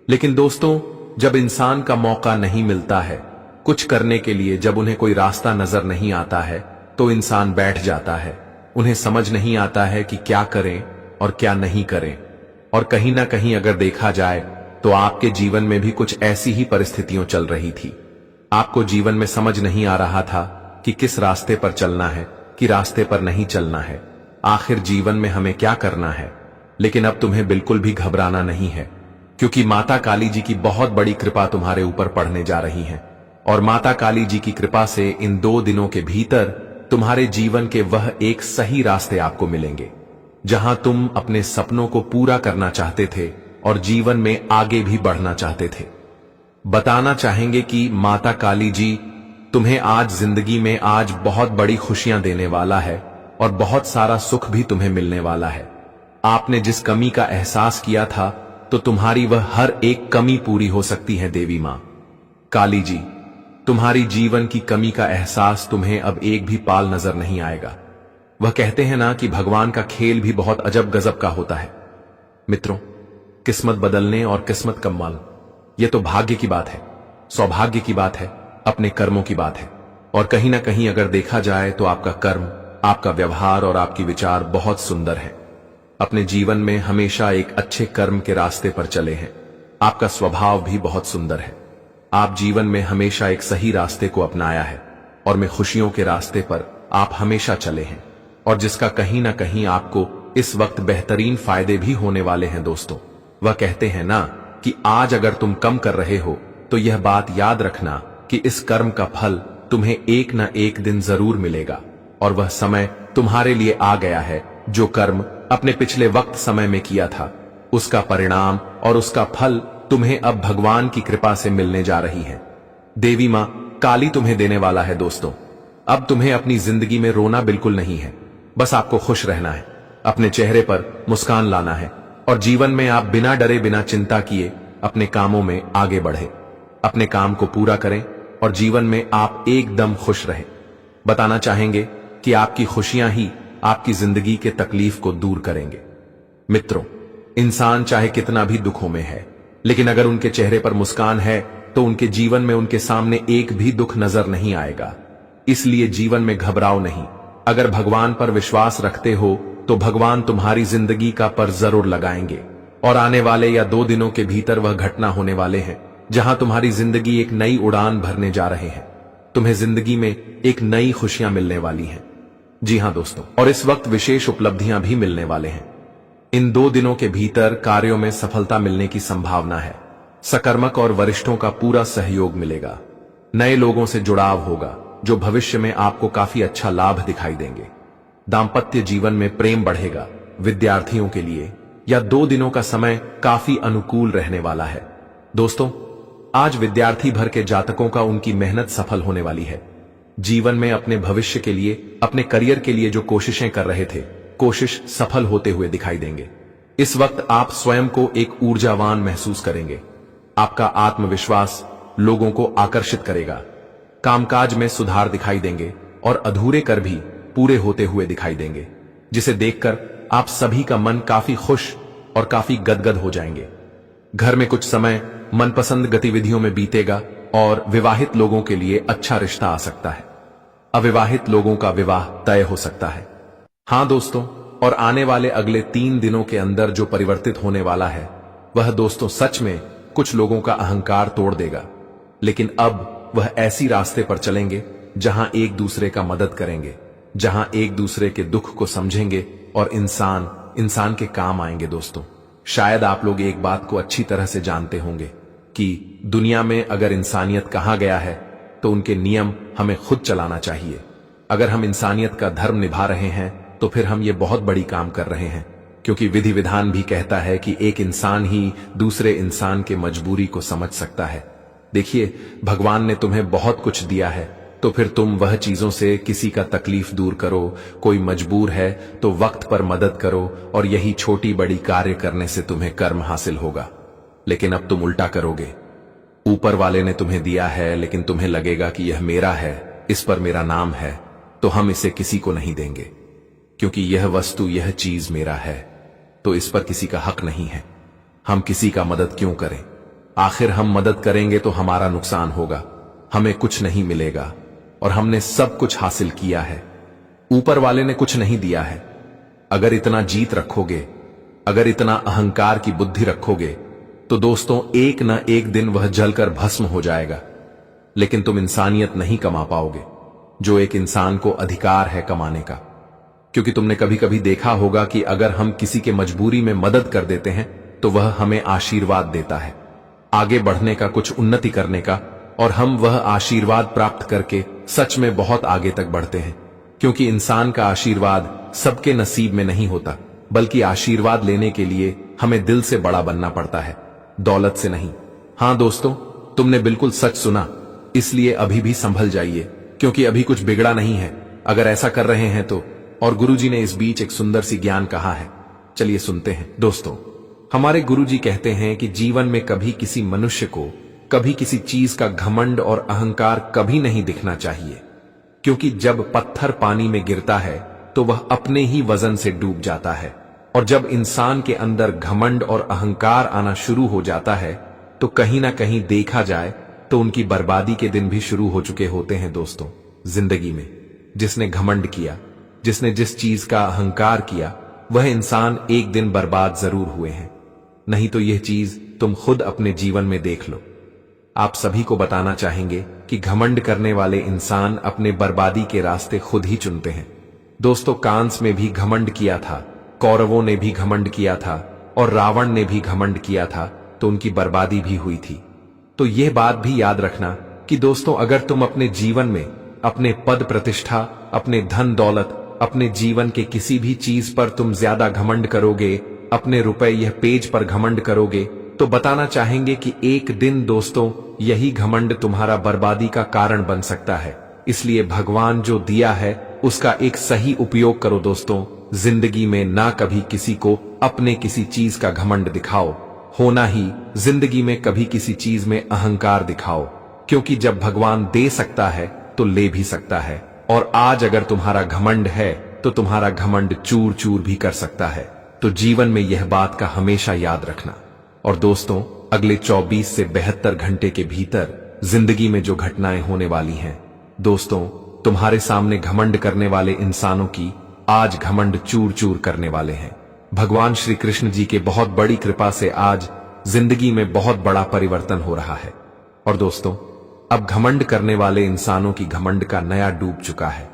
लेकिन दोस्तों, जब इंसान का मौका नहीं मिलता है कुछ करने के लिए, जब उन्हें कोई रास्ता नजर नहीं आता है तो इंसान बैठ जाता है। उन्हें समझ नहीं आता है कि क्या करें और क्या नहीं करें। और कहीं ना कहीं अगर देखा जाए तो आपके जीवन में भी कुछ ऐसी ही परिस्थितियां चल रही थी। आपको जीवन में समझ नहीं आ रहा था कि किस रास्ते पर चलना है, कि रास्ते पर नहीं चलना है, आखिर जीवन में हमें क्या करना है। लेकिन अब तुम्हें बिल्कुल भी घबराना नहीं है, क्योंकि माता काली जी की बहुत बड़ी कृपा तुम्हारे ऊपर पड़ने जा रही है और माता काली जी की कृपा से इन 2 दिनों के भीतर तुम्हारे जीवन के वह एक सही रास्ते आपको मिलेंगे जहां तुम अपने सपनों को पूरा करना चाहते थे और जीवन में आगे भी बढ़ना चाहते थे। बताना चाहेंगे कि माता काली जी तुम्हें आज जिंदगी में आज बहुत बड़ी खुशियां देने वाला है और बहुत सारा सुख भी तुम्हें मिलने वाला है। आपने जिस कमी का एहसास किया था तो तुम्हारी वह हर एक कमी पूरी हो सकती है देवी मां काली जी। तुम्हारी जीवन की कमी का एहसास तुम्हें अब एक भी पाल नजर नहीं आएगा। वह कहते हैं ना कि भगवान का खेल भी बहुत अजब गजब का होता है। मित्रों, किस्मत बदलने और किस्मत कमाल, यह तो भाग्य की बात है, सौभाग्य की बात है, अपने कर्मों की बात है। और कहीं ना कहीं अगर देखा जाए तो आपका कर्म, आपका व्यवहार और आपकी विचार बहुत सुंदर है। अपने जीवन में हमेशा एक अच्छे कर्म के रास्ते पर चले हैं। आपका स्वभाव भी बहुत सुंदर है। आप जीवन में हमेशा एक सही रास्ते को अपनाया है और में खुशियों के रास्ते पर आप हमेशा चले हैं, और जिसका कहीं ना कहीं आपको इस वक्त बेहतरीन फायदे भी होने वाले हैं। दोस्तों, वह कहते हैं ना कि आज अगर तुम कम कर रहे हो तो यह बात याद रखना कि इस कर्म का फल तुम्हें एक ना एक दिन जरूर मिलेगा, और वह समय तुम्हारे लिए आ गया है। जो कर्म अपने पिछले वक्त समय में किया था, उसका परिणाम और उसका फल तुम्हें अब भगवान की कृपा से मिलने जा रही है। देवी मां काली तुम्हें देने वाला है। दोस्तों, अब तुम्हें अपनी जिंदगी में रोना बिल्कुल नहीं है। बस आपको खुश रहना है, अपने चेहरे पर मुस्कान लाना है, और जीवन में आप बिना डरे बिना चिंता किए अपने कामों में आगे बढ़े, अपने काम को पूरा करें और जीवन में आप एकदम खुश रहें। बताना चाहेंगे कि आपकी खुशियां ही आपकी जिंदगी के तकलीफ को दूर करेंगे। मित्रों, इंसान चाहे कितना भी दुखों में है, लेकिन अगर उनके चेहरे पर मुस्कान है तो उनके जीवन में उनके सामने एक भी दुख नजर नहीं आएगा। इसलिए जीवन में घबराओ नहीं। अगर भगवान पर विश्वास रखते हो तो भगवान तुम्हारी जिंदगी का पर जरूर लगाएंगे, और आने वाले या 2 दिनों के भीतर वह घटना होने वाले हैं जहां तुम्हारी जिंदगी एक नई उड़ान भरने जा रहे हैं। तुम्हें जिंदगी में एक नई खुशियां मिलने वाली हैं। जी हां दोस्तों, और इस वक्त विशेष उपलब्धियां भी मिलने वाले हैं। इन 2 दिनों के भीतर कार्यों में सफलता मिलने की संभावना है। सकर्मक और वरिष्ठों का पूरा सहयोग मिलेगा। नए लोगों से जुड़ाव होगा जो भविष्य में आपको काफी अच्छा लाभ दिखाई देंगे। दाम्पत्य जीवन में प्रेम बढ़ेगा। विद्यार्थियों के लिए या 2 दिनों का समय काफी अनुकूल रहने वाला है। दोस्तों, आज विद्यार्थी भर के जातकों का उनकी मेहनत सफल होने वाली है। जीवन में अपने भविष्य के लिए, अपने करियर के लिए जो कोशिशें कर रहे थे, कोशिश सफल होते हुए दिखाई देंगे। इस वक्त आप स्वयं को एक ऊर्जावान महसूस करेंगे। आपका आत्मविश्वास लोगों को आकर्षित करेगा। कामकाज में सुधार दिखाई देंगे और अधूरे कर भी पूरे होते हुए दिखाई देंगे, जिसे देखकर आप सभी का मन काफी खुश और काफी गदगद हो जाएंगे। घर में कुछ समय मनपसंद गतिविधियों में बीतेगा और विवाहित लोगों के लिए अच्छा रिश्ता आ सकता है। अविवाहित लोगों का विवाह तय हो सकता है। हां दोस्तों, और आने वाले अगले 3 दिनों के अंदर जो परिवर्तित होने वाला है, वह दोस्तों सच में कुछ लोगों का अहंकार तोड़ देगा। लेकिन अब वह ऐसी रास्ते पर चलेंगे जहां एक दूसरे का मदद करेंगे, जहां एक दूसरे के दुख को समझेंगे और इंसान के काम आएंगे। दोस्तों, शायद आप लोग एक बात को अच्छी तरह से जानते होंगे कि दुनिया में अगर इंसानियत कहा गया है तो उनके नियम हमें खुद चलाना चाहिए। अगर हम इंसानियत का धर्म निभा रहे हैं तो फिर हम ये बहुत बड़ी काम कर रहे हैं, क्योंकि विधि विधान भी कहता है कि एक इंसान ही दूसरे इंसान के मजबूरी को समझ सकता है। देखिए, भगवान ने तुम्हें बहुत कुछ दिया है, तो फिर तुम वह चीजों से किसी का तकलीफ दूर करो। कोई मजबूर है तो वक्त पर मदद करो, और यही छोटी बड़ी कार्य करने से तुम्हें कर्म हासिल होगा। लेकिन अब तुम उल्टा करोगे। ऊपर वाले ने तुम्हें दिया है, लेकिन तुम्हें लगेगा कि यह मेरा है, इस पर मेरा नाम है, तो हम इसे किसी को नहीं देंगे, क्योंकि यह वस्तु, यह चीज मेरा है, तो इस पर किसी का हक नहीं है। हम किसी का मदद क्यों करें? आखिर हम मदद करेंगे तो हमारा नुकसान होगा, हमें कुछ नहीं मिलेगा, और हमने सब कुछ हासिल किया है। ऊपर वाले ने कुछ नहीं दिया है। अगर इतना जीत रखोगे, अगर इतना अहंकार की बुद्धि रखोगे, तो दोस्तों एक ना एक दिन वह जलकर भस्म हो जाएगा। लेकिन तुम इंसानियत नहीं कमा पाओगे, जो एक इंसान को अधिकार है कमाने का। क्योंकि तुमने कभी कभी देखा होगा कि अगर हम किसी के मजबूरी में मदद कर देते हैं तो वह हमें आशीर्वाद देता है, आगे बढ़ने का, कुछ उन्नति करने का, और हम वह आशीर्वाद प्राप्त करके सच में बहुत आगे तक बढ़ते हैं। क्योंकि इंसान का आशीर्वाद सबके नसीब में नहीं होता, बल्कि आशीर्वाद लेने के लिए हमें दिल से बड़ा बनना पड़ता है, दौलत से नहीं। हां दोस्तों, तुमने बिल्कुल सच सुना। इसलिए अभी भी संभल जाइए, क्योंकि अभी कुछ बिगड़ा नहीं है अगर ऐसा कर रहे हैं तो। और गुरुजी ने इस बीच एक सुंदर सी ज्ञान कहा है, चलिए सुनते हैं। दोस्तों, हमारे गुरुजी कहते हैं कि जीवन में कभी किसी मनुष्य को कभी किसी चीज का घमंड और अहंकार कभी नहीं दिखना चाहिए, क्योंकि जब पत्थर पानी में गिरता है तो वह अपने ही वजन से डूब जाता है। और जब इंसान के अंदर घमंड और अहंकार आना शुरू हो जाता है तो कहीं ना कहीं देखा जाए तो उनकी बर्बादी के दिन भी शुरू हो चुके होते हैं। दोस्तों, जिंदगी में जिसने घमंड किया, जिसने जिस चीज का अहंकार किया, वह इंसान एक दिन बर्बाद जरूर हुए हैं। नहीं तो यह चीज तुम खुद अपने जीवन में देख लो। आप सभी को बताना चाहेंगे कि घमंड करने वाले इंसान अपने बर्बादी के रास्ते खुद ही चुनते हैं। दोस्तों, कांस में भी घमंड किया था, कौरवों ने भी घमंड किया था और रावण ने भी घमंड किया था, तो उनकी बर्बादी भी हुई थी। तो यह बात भी याद रखना कि दोस्तों, अगर तुम अपने जीवन में अपने पद प्रतिष्ठा, अपने धन दौलत, अपने जीवन के किसी भी चीज पर तुम ज्यादा घमंड करोगे, अपने रुपए यह पेज पर घमंड करोगे, तो बताना चाहेंगे कि एक दिन दोस्तों यही घमंड तुम्हारा बर्बादी का कारण बन सकता है। इसलिए भगवान जो दिया है उसका एक सही उपयोग करो। दोस्तों, जिंदगी में ना कभी किसी को अपने किसी चीज का घमंड दिखाओ, होना ही जिंदगी में कभी किसी चीज में अहंकार दिखाओ, क्योंकि जब भगवान दे सकता है तो ले भी सकता है। और आज अगर तुम्हारा घमंड है तो तुम्हारा घमंड चूर चूर भी कर सकता है। तो जीवन में यह बात का हमेशा याद रखना। और दोस्तों, अगले 24 से 72 घंटे के भीतर जिंदगी में जो घटनाएं होने वाली हैं, दोस्तों, तुम्हारे सामने घमंड करने वाले इंसानों की आज घमंड चूर चूर करने वाले हैं। भगवान श्री कृष्ण जी के बहुत बड़ी कृपा से आज जिंदगी में बहुत बड़ा परिवर्तन हो रहा है। और दोस्तों, अब घमंड करने वाले इंसानों की घमंड का नया डूब चुका है।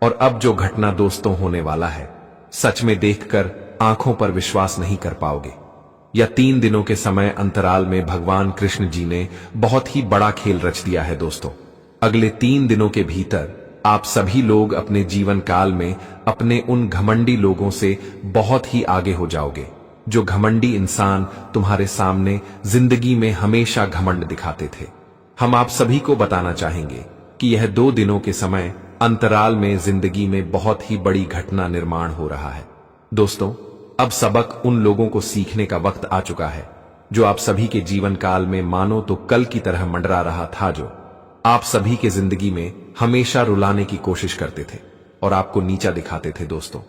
और अब जो घटना दोस्तों होने वाला है, सच में देखकर आंखों पर विश्वास नहीं कर पाओगे। या 3 दिनों के समय अंतराल में भगवान कृष्ण जी ने बहुत ही बड़ा खेल रच दिया है। दोस्तों, अगले 3 दिनों के भीतर आप सभी लोग अपने जीवन काल में अपने उन घमंडी लोगों से बहुत ही आगे हो जाओगे। जो घमंडी इंसान तुम्हारे सामने जिंदगी में हमेशा घमंड दिखाते थे। हम आप सभी को बताना चाहेंगे कि यह 2 दिनों के समय अंतराल में जिंदगी में बहुत ही बड़ी घटना निर्माण हो रहा है। दोस्तों, अब सबक उन लोगों को सीखने का वक्त आ चुका है जो आप सभी के जीवन काल में मानो तो कल की तरह मंडरा रहा था, जो आप सभी के जिंदगी में हमेशा रुलाने की कोशिश करते थे और आपको नीचा दिखाते थे। दोस्तों,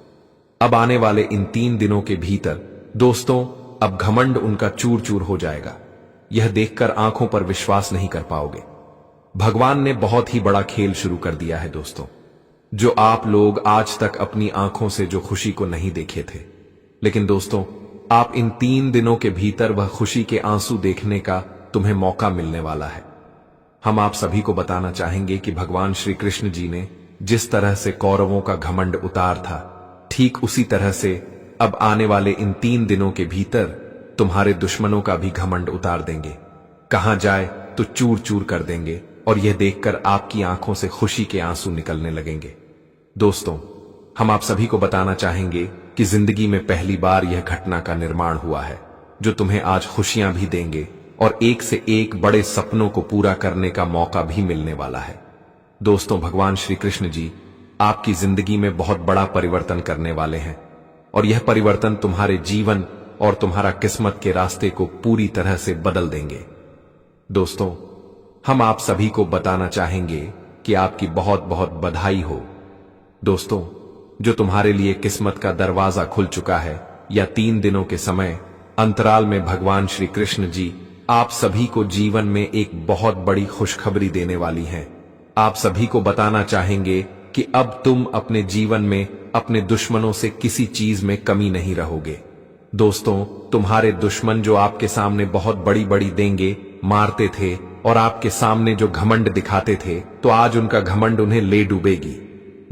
अब आने वाले इन 3 दिनों के भीतर दोस्तों अब घमंड उनका चूर चूर हो जाएगा। यह देखकर आंखों पर विश्वास नहीं कर पाओगे। भगवान ने बहुत ही बड़ा खेल शुरू कर दिया है। दोस्तों, जो आप लोग आज तक अपनी आंखों से जो खुशी को नहीं देखे थे, लेकिन दोस्तों आप इन 3 दिनों के भीतर वह खुशी के आंसू देखने का तुम्हें मौका मिलने वाला है। हम आप सभी को बताना चाहेंगे कि भगवान श्री कृष्ण जी ने जिस तरह से कौरवों का घमंड उतार था, ठीक उसी तरह से अब आने वाले इन 3 दिनों के भीतर तुम्हारे दुश्मनों का भी घमंड उतार देंगे। कहां जाए तो चूर चूर कर देंगे और यह देखकर आपकी आंखों से खुशी के आंसू निकलने लगेंगे। दोस्तों, हम आप सभी को बताना चाहेंगे कि जिंदगी में पहली बार यह घटना का निर्माण हुआ है जो तुम्हें आज खुशियां भी देंगे और एक से एक बड़े सपनों को पूरा करने का मौका भी मिलने वाला है। दोस्तों, भगवान श्री कृष्ण जी आपकी जिंदगी में बहुत बड़ा परिवर्तन करने वाले हैं और यह परिवर्तन तुम्हारे जीवन और तुम्हारा किस्मत के रास्ते को पूरी तरह से बदल देंगे। दोस्तों, हम आप सभी को बताना चाहेंगे कि आपकी बहुत बहुत बधाई हो। दोस्तों, जो तुम्हारे लिए किस्मत का दरवाजा खुल चुका है, या 3 दिनों के समय अंतराल में भगवान श्री कृष्ण जी आप सभी को जीवन में एक बहुत बड़ी खुशखबरी देने वाली हैं। आप सभी को बताना चाहेंगे कि अब तुम अपने जीवन में अपने दुश्मनों से किसी चीज में कमी नहीं रहोगे। दोस्तों, तुम्हारे दुश्मन जो आपके सामने बहुत बड़ी बड़ी देंगे मारते थे और आपके सामने जो घमंड दिखाते थे, तो आज उनका घमंड उन्हें ले डूबेगी।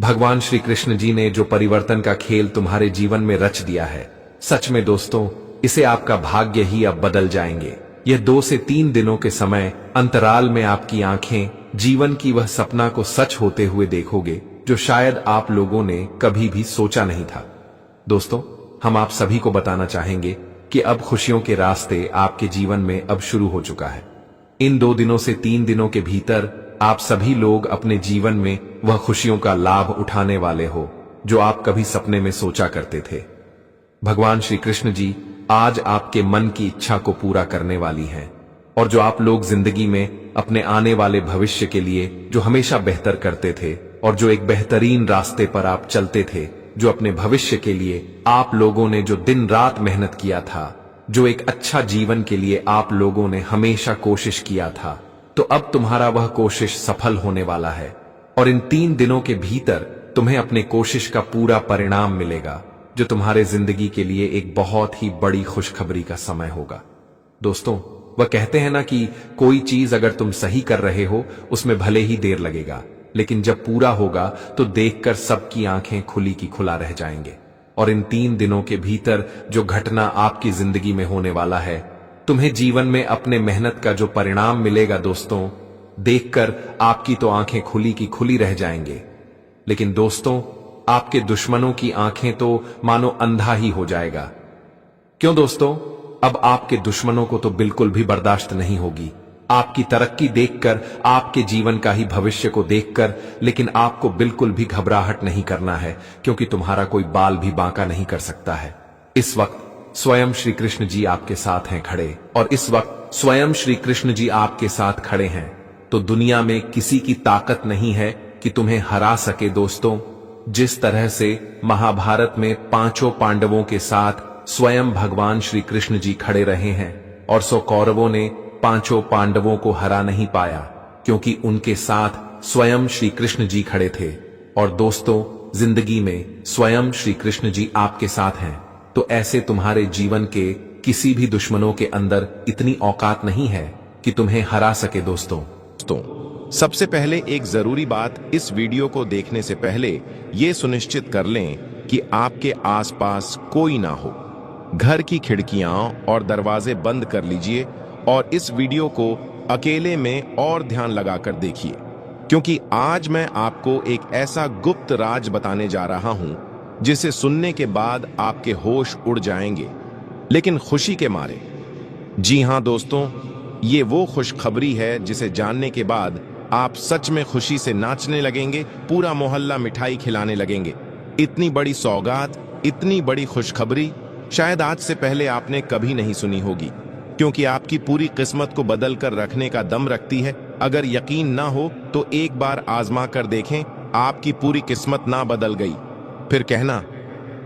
भगवान श्री कृष्ण जी ने जो परिवर्तन का खेल तुम्हारे जीवन में रच दिया है, सच में दोस्तों इसे आपका भाग्य ही अब बदल जाएंगे। यह 2 से 3 दिनों के समय अंतराल में आपकी आंखें जीवन की वह सपना को सच होते हुए देखोगे जो शायद आप लोगों ने कभी भी सोचा नहीं था। दोस्तों, हम आप सभी को बताना चाहेंगे कि अब खुशियों के रास्ते आपके जीवन में अब शुरू हो चुका है। इन 2 दिनों से 3 दिनों के भीतर आप सभी लोग अपने जीवन में वह खुशियों का लाभ उठाने वाले हो जो आप कभी सपने में सोचा करते थे। भगवान श्री कृष्ण जी आज आपके मन की इच्छा को पूरा करने वाली हैं और जो आप लोग जिंदगी में अपने आने वाले भविष्य के लिए जो हमेशा बेहतर करते थे और जो एक बेहतरीन रास्ते पर आप चलते थे, जो अपने भविष्य के लिए आप लोगों ने जो दिन रात मेहनत किया था, जो एक अच्छा जीवन के लिए आप लोगों ने हमेशा कोशिश किया था, तो अब तुम्हारा वह कोशिश सफल होने वाला है और इन 3 दिनों के भीतर तुम्हें अपने कोशिश का पूरा परिणाम मिलेगा जो तुम्हारे जिंदगी के लिए एक बहुत ही बड़ी खुशखबरी का समय होगा। दोस्तों, वह कहते हैं ना कि कोई चीज अगर तुम सही कर रहे हो उसमें भले ही देर लगेगा, लेकिन जब पूरा होगा तो देखकर सबकी आंखें खुली की खुला रह जाएंगे। और इन 3 दिनों के भीतर जो घटना आपकी जिंदगी में होने वाला है, तुम्हें जीवन में अपने मेहनत का जो परिणाम मिलेगा दोस्तों, देखकर आपकी तो आंखें खुली की खुली रह जाएंगे, लेकिन दोस्तों आपके दुश्मनों की आंखें तो मानो अंधा ही हो जाएगा। क्यों दोस्तों? अब आपके दुश्मनों को तो बिल्कुल भी बर्दाश्त नहीं होगी आपकी तरक्की देखकर, आपके जीवन का ही भविष्य को देखकर, लेकिन आपको बिल्कुल भी घबराहट नहीं करना है क्योंकि तुम्हारा कोई बाल भी बांका नहीं कर सकता है। इस वक्त स्वयं श्री कृष्ण जी आपके साथ हैं खड़े, और इस वक्त स्वयं श्री कृष्ण जी आपके साथ खड़े हैं, तो दुनिया में किसी की ताकत नहीं है कि तुम्हें हरा सके। दोस्तों, जिस तरह से महाभारत में 5 पांडवों के साथ स्वयं भगवान श्री कृष्ण जी खड़े रहे हैं और 100 कौरवों ने 5 पांडवों को हरा नहीं पाया क्योंकि उनके साथ स्वयं श्री कृष्ण जी खड़े थे। और दोस्तों, जिंदगी में स्वयं श्री कृष्ण जी आपके साथ हैं, तो ऐसे तुम्हारे जीवन के किसी भी दुश्मनों के अंदर इतनी औकात नहीं है कि तुम्हें हरा सके। दोस्तों, सबसे पहले एक जरूरी बात, इस वीडियो को देखने से पहले ये सुनिश्चित कर लें कि आपके आसपास कोई ना हो। घर की खिड़कियां और दरवाजे बंद कर लीजिए और इस वीडियो को अकेले में और ध्यान लगाकर देखिए, क्योंकि आज मैं आपको एक ऐसा गुप्त राज बताने जा रहा हूं जिसे सुनने के बाद आपके होश उड़ जाएंगे, लेकिन खुशी के मारे। जी हां दोस्तों, ये वो खुशखबरी है जिसे जानने के बाद आप सच में खुशी से नाचने लगेंगे, पूरा मोहल्ला मिठाई खिलाने लगेंगे। इतनी बड़ी सौगात, इतनी बड़ी खुशखबरी शायद आज से पहले आपने कभी नहीं सुनी होगी, क्योंकि आपकी पूरी किस्मत को बदल कर रखने का दम रखती है। अगर यकीन ना हो तो एक बार आजमा कर देखें, आपकी पूरी किस्मत ना बदल गई, फिर कहना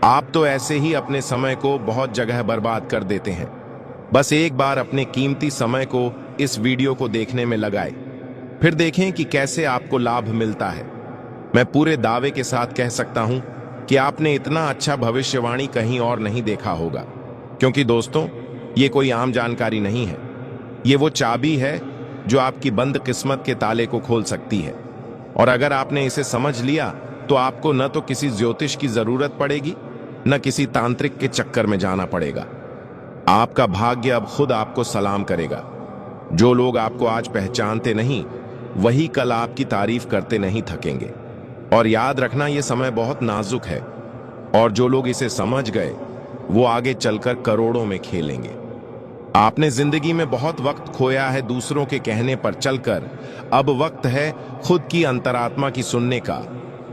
आप तो ऐसे ही अपने समय को बहुत जगह बर्बाद कर देते हैं। बस एक बार अपने कीमती समय को इस वीडियो को देखने में लगाए, फिर देखें कि कैसे आपको लाभ मिलता है। मैं पूरे दावे के साथ कह सकता हूं कि आपने इतना अच्छा भविष्यवाणी कहीं और नहीं देखा होगा, क्योंकि दोस्तों ये कोई आम जानकारी नहीं है, ये वो चाबी है जो आपकी बंद किस्मत के ताले को खोल सकती है। और अगर आपने इसे समझ लिया तो आपको न तो किसी ज्योतिष की जरूरत पड़ेगी, न किसी तांत्रिक के चक्कर में जाना पड़ेगा। आपका भाग्य अब खुद आपको सलाम करेगा। जो लोग आपको आज पहचानते नहीं, वही कल आपकी तारीफ करते नहीं थकेंगे। और याद रखना, यह समय बहुत नाजुक है, और जो लोग इसे समझ गए वो आगे चलकर करोड़ों में खेलेंगे। आपने जिंदगी में बहुत वक्त खोया है दूसरों के कहने पर चलकर, अब वक्त है खुद की अंतरात्मा की सुनने का,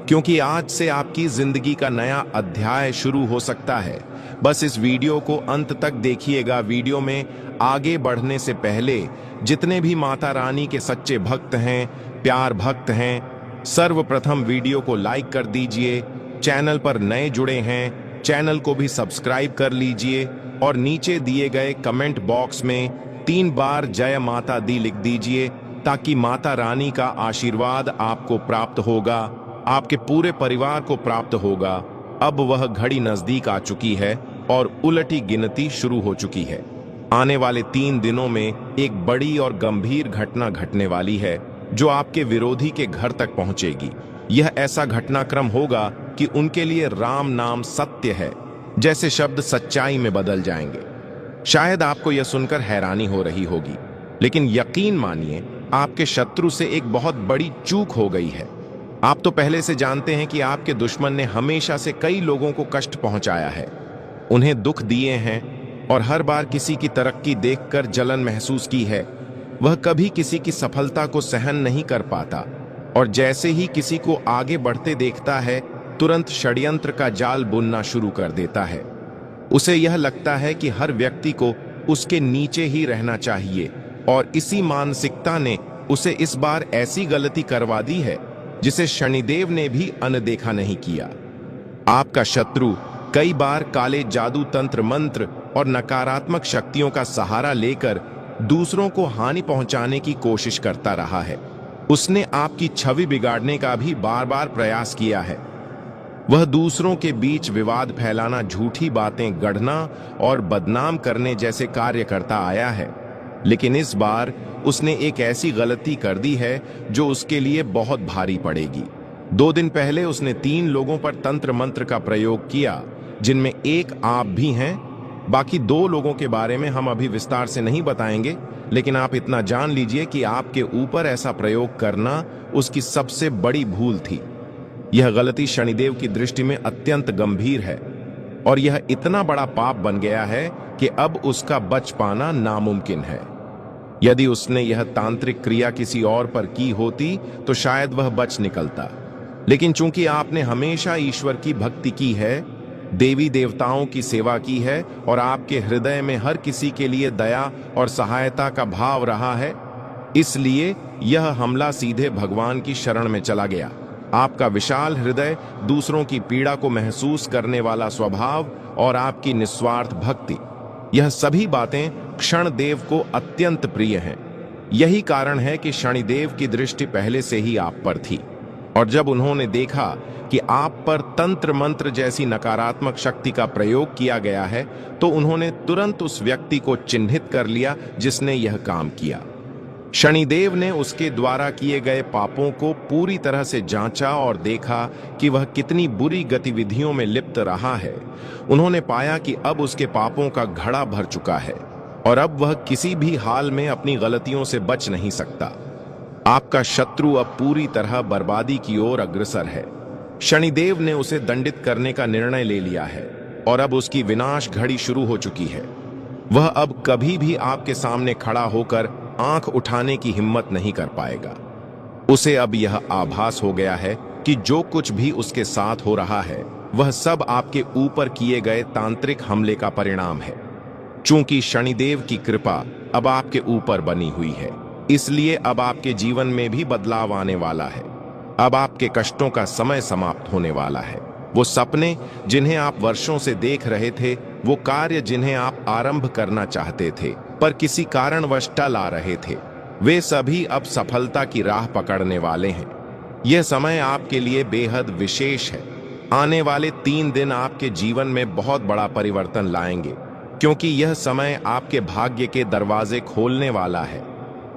क्योंकि आज से आपकी जिंदगी का नया अध्याय शुरू हो सकता है। बस इस वीडियो को अंत तक देखिएगा। वीडियो में आगे बढ़ने से पहले जितने भी माता रानी के सच्चे भक्त हैं, प्यार भक्त हैं, सर्वप्रथम वीडियो को लाइक कर दीजिए। चैनल पर नए जुड़े हैं, चैनल को भी सब्सक्राइब कर लीजिए और नीचे दिए गए कमेंट बॉक्स में 3 बार जय माता दी लिख दीजिए, ताकि माता रानी का आशीर्वाद आपको प्राप्त होगा, आपके पूरे परिवार को प्राप्त होगा। अब वह घड़ी नजदीक आ चुकी है और उलटी गिनती शुरू हो चुकी है। आने वाले 3 दिनों में एक बड़ी और गंभीर घटना घटने वाली है जो आपके विरोधी के घर तक पहुंचेगी। यह ऐसा घटनाक्रम होगा कि उनके लिए राम नाम सत्य है जैसे शब्द सच्चाई में बदल जाएंगे। शायद आपको यह सुनकर हैरानी हो रही होगी, लेकिन यकीन मानिए आपके शत्रु से एक बहुत बड़ी चूक हो गई है। आप तो पहले से जानते हैं कि आपके दुश्मन ने हमेशा से कई लोगों को कष्ट पहुंचाया है, उन्हें दुख दिए हैं और हर बार किसी की तरक्की देखकर जलन महसूस की है। वह कभी किसी की सफलता को सहन नहीं कर पाता और जैसे ही किसी को आगे बढ़ते देखता है तुरंत षड्यंत्र का जाल बुनना शुरू कर देता है। उसे यह लगता है कि हर व्यक्ति को उसके नीचे ही रहना चाहिए और इसी मानसिकता ने उसे इस बार ऐसी गलती करवा दी है जिसे शनिदेव ने भी अनदेखा नहीं किया। आपका शत्रु कई बार काले जादू, तंत्र मंत्र और नकारात्मक शक्तियों का सहारा लेकर दूसरों को हानि पहुंचाने की कोशिश करता रहा है। उसने आपकी छवि बिगाड़ने का भी बार बार प्रयास किया है। वह दूसरों के बीच विवाद फैलाना, झूठी बातें गढ़ना और बदनाम करने जैसे कार्य करता आया है। लेकिन इस बार उसने एक ऐसी गलती कर दी है जो उसके लिए बहुत भारी पड़ेगी। 2 दिन पहले उसने 3 लोगों पर तंत्र मंत्र का प्रयोग किया, जिनमें एक आप भी हैं। बाकी 2 लोगों के बारे में हम अभी विस्तार से नहीं बताएंगे, लेकिन आप इतना जान लीजिए कि आपके ऊपर ऐसा प्रयोग करना उसकी सबसे बड़ी भूल थी। यह गलती शनिदेव की दृष्टि में अत्यंत गंभीर है और यह इतना बड़ा पाप बन गया है कि अब उसका बच पाना नामुमकिन है। यदि उसने यह तांत्रिक क्रिया किसी और पर की होती तो शायद वह बच निकलता, लेकिन चूंकि आपने हमेशा ईश्वर की भक्ति की है, देवी देवताओं की सेवा की है और आपके हृदय में हर किसी के लिए दया और सहायता का भाव रहा है, इसलिए यह हमला सीधे भगवान की शरण में चला गया। आपका विशाल हृदय, दूसरों की पीड़ा को महसूस करने वाला स्वभाव और आपकी निस्वार्थ भक्ति, यह सभी बातें क्षणदेव को अत्यंत प्रिय हैं। यही कारण है कि शनिदेव की दृष्टि पहले से ही आप पर थी और जब उन्होंने देखा कि आप पर तंत्र मंत्र जैसी नकारात्मक शक्ति का प्रयोग किया गया है तो उन्होंने तुरंत उस व्यक्ति को चिन्हित कर लिया जिसने यह काम किया। शनिदेव ने उसके द्वारा किए गए पापों को पूरी तरह से जांचा और देखा कि वह कितनी बुरी गतिविधियों में लिप्त रहा है। उन्होंने पाया कि अब उसके पापों का घड़ा भर चुका है और अब वह किसी भी हाल में अपनी गलतियों से बच नहीं सकता। आपका शत्रु अब पूरी तरह बर्बादी की ओर अग्रसर है। शनिदेव ने उसे दंडित करने का निर्णय ले लिया है और अब उसकी विनाश घड़ी शुरू हो चुकी है। वह अब कभी भी आपके सामने खड़ा होकर आंख उठाने की हिम्मत नहीं कर पाएगा। उसे अब यह आभास हो गया है कि जो कुछ भी उसके साथ हो रहा है वह सब आपके ऊपर किए गए तांत्रिक हमले का परिणाम है। चूंकि शनिदेव की कृपा अब आपके ऊपर बनी हुई है, इसलिए अब आपके जीवन में भी बदलाव आने वाला है। अब आपके कष्टों का समय समाप्त होने वाला है। वो सपने जिन्हें आप वर्षों से देख रहे थे, वो कार्य जिन्हें आप आरंभ करना चाहते थे पर किसी कारणवश टल आ रहे थे, वे सभी अब सफलता की राह पकड़ने वाले हैं। यह समय आपके लिए बेहद विशेष है। आने वाले 3 दिन आपके जीवन में बहुत बड़ा परिवर्तन लाएंगे, क्योंकि यह समय आपके भाग्य के दरवाजे खोलने वाला है।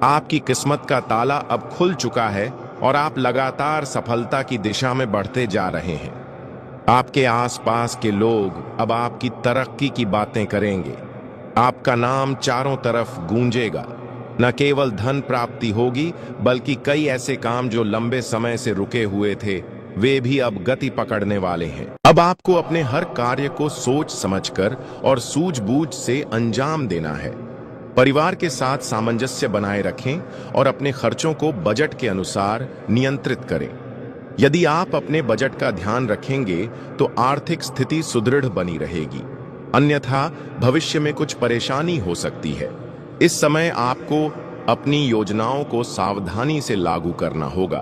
आपकी किस्मत का ताला अब खुल चुका है और आप लगातार सफलता की दिशा में बढ़ते जा रहे हैं। आपके आसपास के लोग अब आपकी तरक्की की बातें करेंगे। आपका नाम चारों तरफ गूंजेगा। न केवल धन प्राप्ति होगी, बल्कि कई ऐसे काम जो लंबे समय से रुके हुए थे, वे भी अब गति पकड़ने वाले हैं। अब आपको अपने हर कार्य को सोच समझकर और सूझबूझ से अंजाम देना है। परिवार के साथ सामंजस्य बनाए रखें और अपने खर्चों को बजट के अनुसार नियंत्रित करें। यदि आप अपने बजट का ध्यान रखेंगे तो आर्थिक स्थिति सुदृढ़ बनी रहेगी, अन्यथा भविष्य में कुछ परेशानी हो सकती है। इस समय आपको अपनी योजनाओं को सावधानी से लागू करना होगा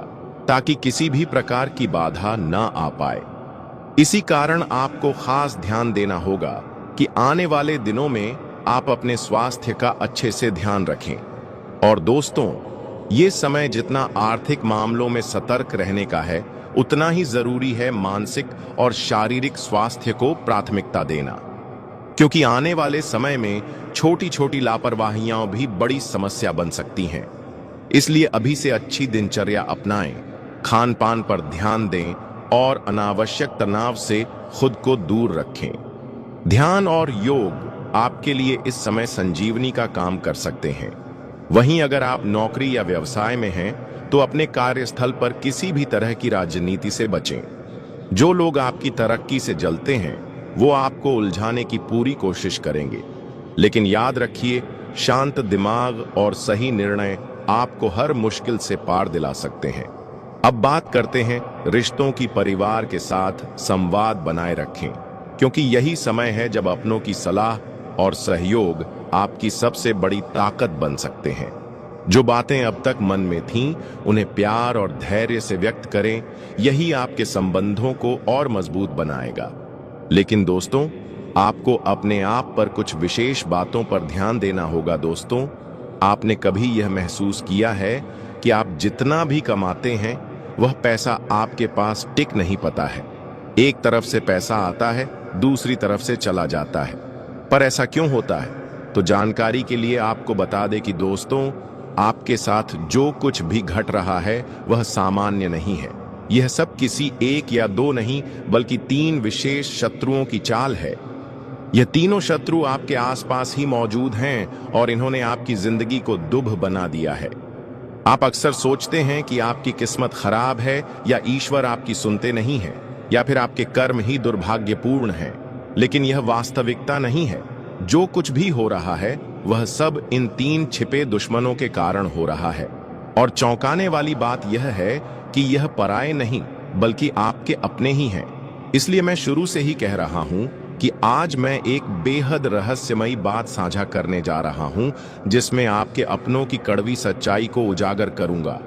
ताकि किसी भी प्रकार की बाधा न आ पाए। इसी कारण आपको खास ध्यान देना होगा कि आने वाले दिनों में आप अपने स्वास्थ्य का अच्छे से ध्यान रखें। और दोस्तों, ये समय जितना आर्थिक मामलों में सतर्क रहने का है, उतना ही जरूरी है मानसिक और शारीरिक स्वास्थ्य को प्राथमिकता देना, क्योंकि आने वाले समय में छोटी छोटी लापरवाहियां भी बड़ी समस्या बन सकती हैं। इसलिए अभी से अच्छी दिनचर्या अपनाएं, खान पान पर ध्यान दें और अनावश्यक तनाव से खुद को दूर रखें। ध्यान और योग आपके लिए इस समय संजीवनी का काम कर सकते हैं। वहीं अगर आप नौकरी या व्यवसाय में हैं तो अपने कार्यस्थल पर किसी भी तरह की राजनीति से बचें। जो लोग आपकी तरक्की से जलते हैं वो आपको उलझाने की पूरी कोशिश करेंगे। लेकिन याद रखिए, शांत दिमाग और सही निर्णय आपको हर मुश्किल से पार दिला सकते हैं। अब बात करते हैं रिश्तों की। परिवार के साथ संवाद बनाए रखें, क्योंकि यही समय है जब अपनों की सलाह और सहयोग आपकी सबसे बड़ी ताकत बन सकते हैं। जो बातें अब तक मन में थीं, उन्हें प्यार और धैर्य से व्यक्त करें। यही आपके संबंधों को और मजबूत बनाएगा। लेकिन दोस्तों, आपको अपने आप पर कुछ विशेष बातों पर ध्यान देना होगा। दोस्तों, आपने कभी यह महसूस किया है कि आप जितना भी कमाते हैं, वह पैसा आपके पास टिक नहीं पाता है। एक तरफ से पैसा आता है, दूसरी तरफ से चला जाता है। पर ऐसा क्यों होता है? तो जानकारी के लिए आपको बता दें कि दोस्तों, आपके साथ जो कुछ भी घट रहा है वह सामान्य नहीं है। यह सब किसी एक या दो नहीं, बल्कि 3 विशेष शत्रुओं की चाल है। यह तीनों शत्रु आपके आसपास ही मौजूद हैं और इन्होंने आपकी जिंदगी को दुभ बना दिया है। आप अक्सर सोचते हैं कि आपकी किस्मत खराब है, या ईश्वर आपकी सुनते नहीं है, या फिर आपके कर्म ही दुर्भाग्यपूर्ण हैं। लेकिन यह वास्तविकता नहीं है। जो कुछ भी हो रहा है वह सब इन 3 छिपे दुश्मनों के कारण हो रहा है। और चौंकाने वाली बात यह है कि यह पराये नहीं, बल्कि आपके अपने ही हैं। इसलिए मैं शुरू से ही कह रहा हूं कि आज मैं एक बेहद रहस्यमयी बात साझा करने जा रहा हूं, जिसमें आपके अपनों की कड़वी सच्चाई को उजागर करूंगा।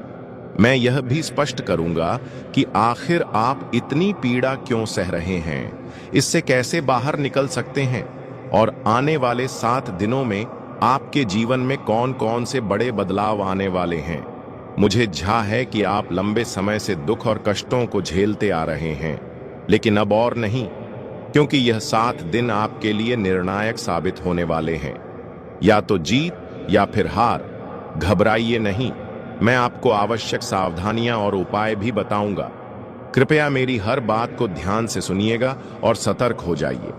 मैं यह भी स्पष्ट करूंगा कि आखिर आप इतनी पीड़ा क्यों सह रहे हैं, इससे कैसे बाहर निकल सकते हैं, और आने वाले 7 दिनों में आपके जीवन में कौन कौन से बड़े बदलाव आने वाले हैं। मुझे झा है कि आप लंबे समय से दुख और कष्टों को झेलते आ रहे हैं, लेकिन अब और नहीं, क्योंकि यह 7 दिन आपके लिए निर्णायक साबित होने वाले हैं। या तो जीत या फिर हार। घबराइए नहीं, मैं आपको आवश्यक सावधानियां और उपाय भी बताऊंगा। कृपया मेरी हर बात को ध्यान से सुनिएगा और सतर्क हो जाइए,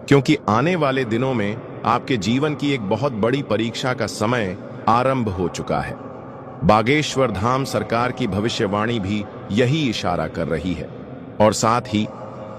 क्योंकि आने वाले दिनों में आपके जीवन की एक बहुत बड़ी परीक्षा का समय आरंभ हो चुका है। बागेश्वर धाम सरकार की भविष्यवाणी भी यही इशारा कर रही है। और साथ ही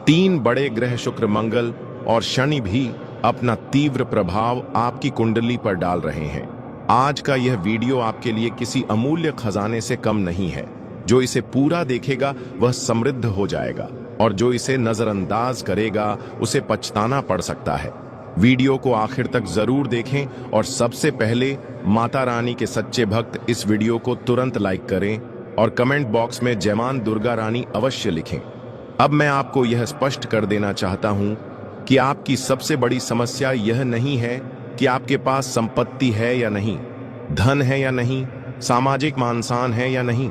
3 बड़े ग्रह शुक्र, मंगल और शनि भी अपना तीव्र प्रभाव आपकी कुंडली पर डाल रहे हैं। आज का यह वीडियो आपके लिए किसी अमूल्य खजाने से कम नहीं है। जो इसे पूरा देखेगा वह समृद्ध हो जाएगा, और जो इसे नजरअंदाज करेगा उसे पछताना पड़ सकता है। वीडियो को आखिर तक जरूर देखें, और सबसे पहले माता रानी के सच्चे भक्त इस वीडियो को तुरंत लाइक करें और कमेंट बॉक्स में जय मां दुर्गा रानी अवश्य लिखें। अब मैं आपको यह स्पष्ट कर देना चाहता हूं कि आपकी सबसे बड़ी समस्या यह नहीं है कि आपके पास संपत्ति है या नहीं, धन है या नहीं, सामाजिक मान-सम्मान है या नहीं।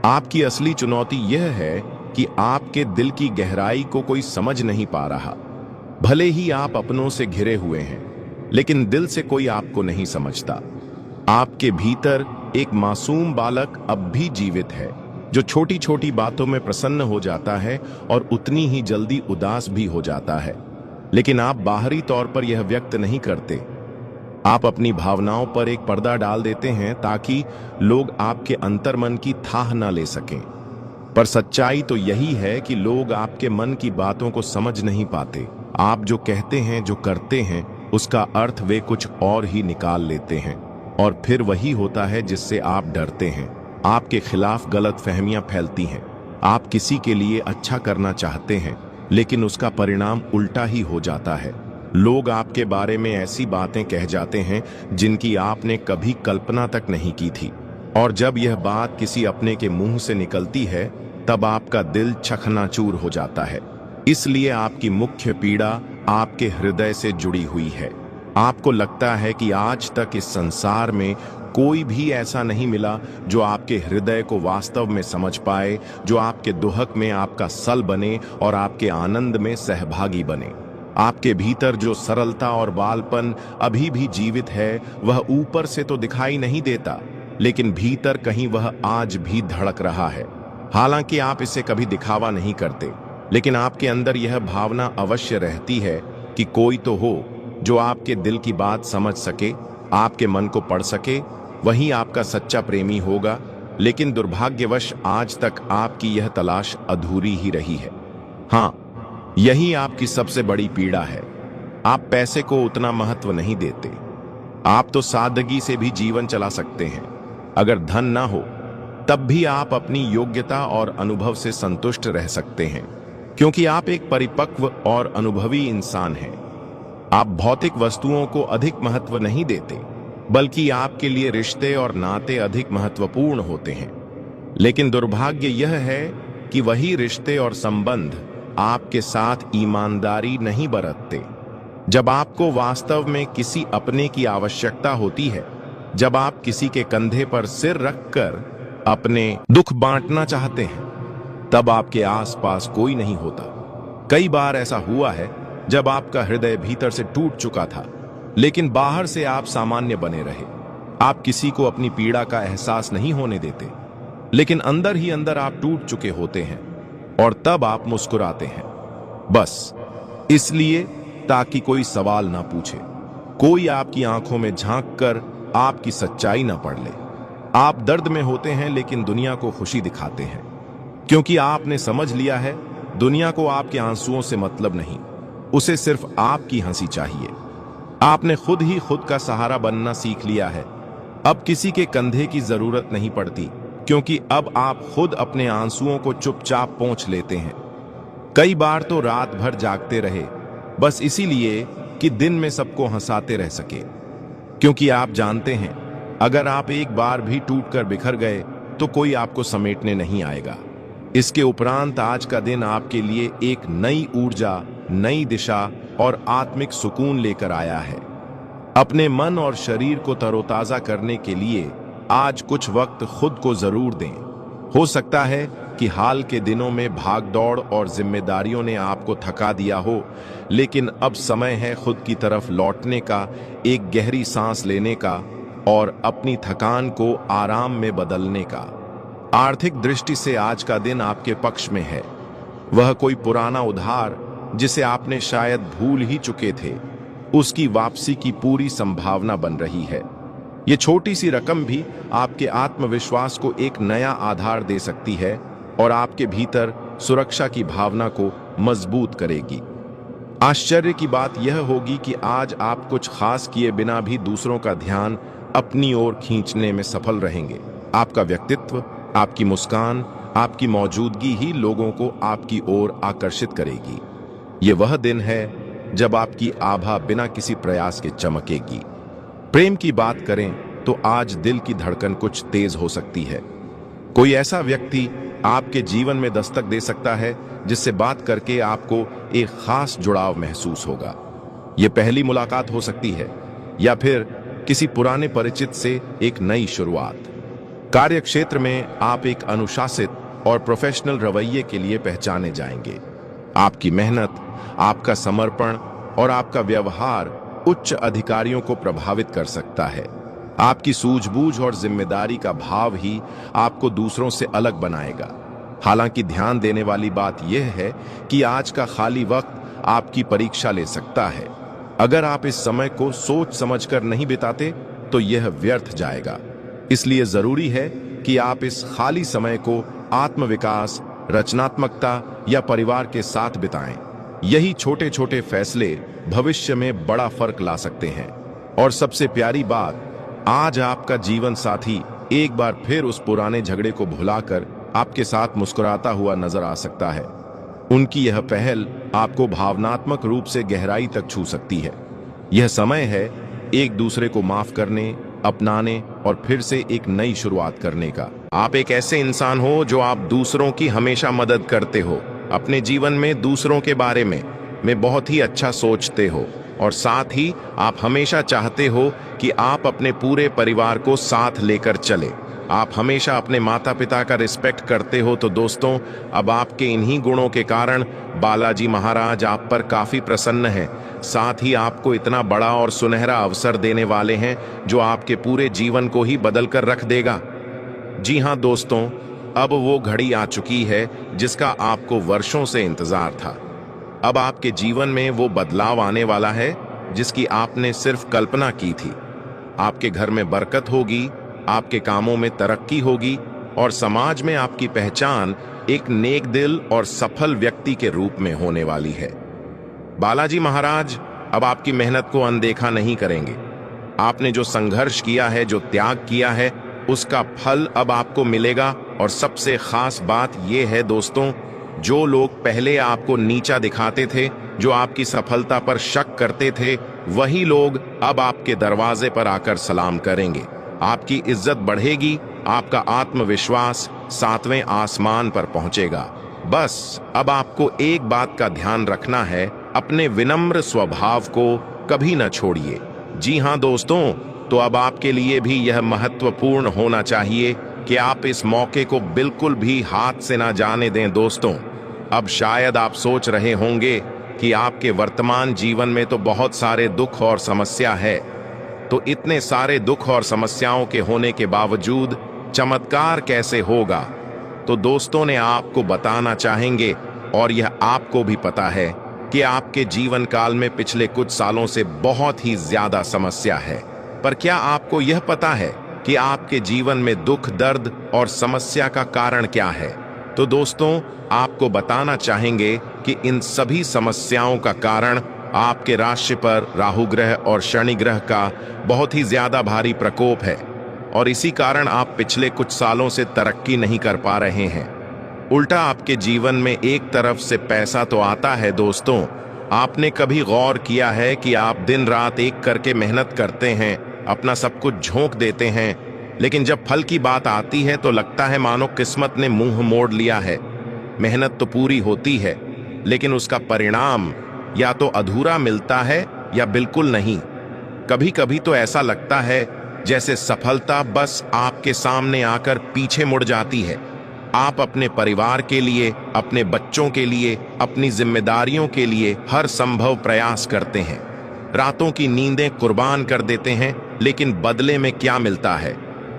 आपकी असली चुनौती यह है कि आपके दिल की गहराई को कोई समझ नहीं पा रहा। भले ही आप अपनों से घिरे हुए हैं, लेकिन दिल से कोई आपको नहीं समझता। आपके भीतर एक मासूम बालक अब भी जीवित है, जो छोटी छोटी बातों में प्रसन्न हो जाता है और उतनी ही जल्दी उदास भी हो जाता है। लेकिन आप बाहरी तौर पर यह व्यक्त नहीं करते। आप अपनी भावनाओं पर एक पर्दा डाल देते हैं ताकि लोग आपके अंतर्मन की थाह ना ले सकें। पर सच्चाई तो यही है कि लोग आपके मन की बातों को समझ नहीं पाते। आप जो कहते हैं, जो करते हैं, उसका अर्थ वे कुछ और ही निकाल लेते हैं, और फिर वही होता है जिससे आप डरते हैं। आपके खिलाफ गलतफहमियां फैलती हैं। आप किसी के लिए अच्छा करना चाहते हैं, लेकिन उसका परिणाम उल्टा ही हो जाता है। लोग आपके बारे में ऐसी बातें कह जाते हैं जिनकी आपने कभी कल्पना तक नहीं की थी, और जब यह बात किसी अपने के मुंह से निकलती है तब आपका दिल चकनाचूर हो जाता है। इसलिए आपकी मुख्य पीड़ा आपके हृदय से जुड़ी हुई है। आपको लगता है कि आज तक इस संसार में कोई भी ऐसा नहीं मिला जो आपके हृदय को वास्तव में समझ पाए, जो आपके दुहक में आपका सल बने और आपके आनंद में सहभागी बने। आपके भीतर जो सरलता और बालपन अभी भी जीवित है, वह ऊपर से तो दिखाई नहीं देता, लेकिन भीतर कहीं वह आज भी धड़क रहा है। हालांकि आप इसे कभी दिखावा नहीं करते, लेकिन आपके अंदर यह भावना अवश्य रहती है कि कोई तो हो जो आपके दिल की बात समझ सके, आपके मन को पढ़ सके। वही आपका सच्चा प्रेमी होगा। लेकिन दुर्भाग्यवश आज तक आपकी यह तलाश अधूरी ही रही है। हाँ, यही आपकी सबसे बड़ी पीड़ा है। आप पैसे को उतना महत्व नहीं देते। आप तो सादगी से भी जीवन चला सकते हैं। अगर धन ना हो तब भी आप अपनी योग्यता और अनुभव से संतुष्ट रह सकते हैं, क्योंकि आप एक परिपक्व और अनुभवी इंसान हैं। आप भौतिक वस्तुओं को अधिक महत्व नहीं देते, बल्कि आपके लिए रिश्ते और नाते अधिक महत्वपूर्ण होते हैं। लेकिन दुर्भाग्य यह है कि वही रिश्ते और संबंध आपके साथ ईमानदारी नहीं बरतते। जब आपको वास्तव में किसी अपने की आवश्यकता होती है, जब आप किसी के कंधे पर सिर रखकर अपने दुख बांटना चाहते हैं, तब आपके आसपास कोई नहीं होता। कई बार ऐसा हुआ है जब आपका हृदय भीतर से टूट चुका था, लेकिन बाहर से आप सामान्य बने रहे। आप किसी को अपनी पीड़ा का एहसास नहीं होने देते, लेकिन अंदर ही अंदर आप टूट चुके होते हैं, और तब आप मुस्कुराते हैं, बस इसलिए ताकि कोई सवाल ना पूछे, कोई आपकी आंखों में झांक कर आपकी सच्चाई ना पढ़ ले। आप दर्द में होते हैं लेकिन दुनिया को खुशी दिखाते हैं, क्योंकि आपने समझ लिया है दुनिया को आपके आंसुओं से मतलब नहीं, उसे सिर्फ आपकी हंसी चाहिए। आपने खुद ही खुद का सहारा बनना सीख लिया है। अब किसी के कंधे की जरूरत नहीं पड़ती, क्योंकि अब आप खुद अपने आंसुओं को चुपचाप पोंछ लेते हैं। कई बार तो रात भर जागते रहे, बस इसीलिए कि दिन में सबको हंसाते रह सके, क्योंकि आप जानते हैं अगर आप एक बार भी टूटकर बिखर गए तो कोई आपको समेटने नहीं आएगा। इसके उपरांत आज का दिन आपके लिए एक नई ऊर्जा, नई दिशा और आत्मिक सुकून लेकर आया है। अपने मन और शरीर को तरोताजा करने के लिए आज कुछ वक्त खुद को जरूर दें। हो सकता है कि हाल के दिनों में भागदौड़ और जिम्मेदारियों ने आपको थका दिया हो, लेकिन अब समय है खुद की तरफ लौटने का, एक गहरी सांस लेने का और अपनी थकान को आराम में बदलने का। आर्थिक दृष्टि से आज का दिन आपके पक्ष में है। वह कोई पुराना उधार जिसे आपने शायद भूल ही चुके थे, उसकी वापसी की पूरी संभावना बन रही है। ये छोटी सी रकम भी आपके आत्मविश्वास को एक नया आधार दे सकती है और आपके भीतर सुरक्षा की भावना को मजबूत करेगी। आश्चर्य की बात यह होगी कि आज आप कुछ खास किए बिना भी दूसरों का ध्यान अपनी ओर खींचने में सफल रहेंगे। आपका व्यक्तित्व, आपकी मुस्कान, आपकी मौजूदगी ही लोगों को आपकी ओर आकर्षित करेगी। ये वह दिन है जब आपकी आभा बिना किसी प्रयास के चमकेगी। प्रेम की बात करें तो आज दिल की धड़कन कुछ तेज हो सकती है। कोई ऐसा व्यक्ति आपके जीवन में दस्तक दे सकता है जिससे बात करके आपको एक खास जुड़ाव महसूस होगा। यह पहली मुलाकात हो सकती है या फिर किसी पुराने परिचित से एक नई शुरुआत। कार्य क्षेत्र में आप एक अनुशासित और प्रोफेशनल रवैये के लिए पहचाने जाएंगे। आपकी मेहनत, आपका समर्पण और आपका व्यवहार उच्च अधिकारियों को प्रभावित कर सकता है। आपकी सूझबूझ और जिम्मेदारी का भाव ही आपको दूसरों से अलग बनाएगा। हालांकि ध्यान देने वाली बात यह है कि आज का खाली वक्त आपकी परीक्षा ले सकता है। अगर आप इस समय को सोच समझकर नहीं बिताते तो यह व्यर्थ जाएगा। इसलिए जरूरी है कि आप इस खाली समय को आत्मविकास, रचनात्मकता या परिवार के साथ बिताएं। यही छोटे छोटे फैसले भविष्य में बड़ा फर्क ला सकते हैं। और सबसे प्यारी बात, आज आपका जीवन साथी एक बार फिर उस पुराने झगड़े को भुलाकर आपके साथ मुस्कुराता हुआ नजर आ सकता है। उनकी यह पहल आपको भावनात्मक रूप से गहराई तक छू सकती है। यह समय है एक दूसरे को माफ करने, अपनाने और फिर से एक नई शुरुआत करने का। आप एक ऐसे इंसान हो जो आप दूसरों की हमेशा मदद करते हो, अपने जीवन में दूसरों के बारे में बहुत ही अच्छा सोचते हो, और साथ ही आप हमेशा चाहते हो कि आप अपने पूरे परिवार को साथ लेकर चले। आप हमेशा अपने माता पिता का रिस्पेक्ट करते हो। तो दोस्तों, अब आपके इन्हीं गुणों के कारण बालाजी महाराज आप पर काफी प्रसन्न हैं। साथ ही आपको इतना बड़ा और सुनहरा अवसर देने वाले हैं जो आपके पूरे जीवन को ही बदल कर रख देगा। जी हाँ दोस्तों, अब वो घड़ी आ चुकी है जिसका आपको वर्षों से इंतजार था। अब आपके जीवन में वो बदलाव आने वाला है जिसकी आपने सिर्फ कल्पना की थी। आपके घर में बरकत होगी, आपके कामों में तरक्की होगी और समाज में आपकी पहचान एक नेक दिल और सफल व्यक्ति के रूप में होने वाली है। बालाजी महाराज अब आपकी मेहनत को अनदेखा नहीं करेंगे। आपने जो संघर्ष किया है, जो त्याग किया है, उसका फल अब आपको मिलेगा। और सबसे खास बात यह है दोस्तों, जो लोग पहले आपको नीचा दिखाते थे, जो आपकी सफलता पर शक करते थे, वही लोग अब आपके दरवाजे पर आकर सलाम करेंगे। आपकी इज्जत बढ़ेगी, आपका आत्मविश्वास 7वें आसमान पर पहुंचेगा। बस अब आपको एक बात का ध्यान रखना है, अपने विनम्र स्वभाव को कभी न छोड़िए। जी हाँ दोस्तों, तो अब आपके लिए भी यह महत्वपूर्ण होना चाहिए कि आप इस मौके को बिल्कुल भी हाथ से ना जाने दें दोस्तों। अब शायद आप सोच रहे होंगे कि आपके वर्तमान जीवन में तो बहुत सारे दुख और समस्या है, तो इतने सारे दुख और समस्याओं के होने के बावजूद चमत्कार कैसे होगा? तो दोस्तों ने आपको बताना चाहेंगे, और यह आपको भी पता है कि आपके जीवन काल में पिछले कुछ सालों से बहुत ही ज्यादा समस्या है। पर क्या आपको यह पता है कि आपके जीवन में दुख, दर्द और समस्या का कारण क्या है? तो दोस्तों आपको बताना चाहेंगे कि इन सभी समस्याओं का कारण आपके राशि पर राहु ग्रह और शनि ग्रह का बहुत ही ज्यादा भारी प्रकोप है, और इसी कारण आप पिछले कुछ सालों से तरक्की नहीं कर पा रहे हैं। उल्टा आपके जीवन में एक तरफ से पैसा तो आता है दोस्तों। आपने कभी गौर किया है कि आप दिन रात एक करके मेहनत करते हैं, अपना सब कुछ झोंक देते हैं, लेकिन जब फल की बात आती है तो लगता है मानो किस्मत ने मुंह मोड़ लिया है। मेहनत तो पूरी होती है, लेकिन उसका परिणाम या तो अधूरा मिलता है या बिल्कुल नहीं। कभी कभी तो ऐसा लगता है जैसे सफलता बस आपके सामने आकर पीछे मुड़ जाती है। आप अपने परिवार के लिए, अपने बच्चों के लिए, अपनी जिम्मेदारियों के लिए हर संभव प्रयास करते हैं, रातों की नींदें कुर्बान कर देते हैं, लेकिन बदले में क्या मिलता है?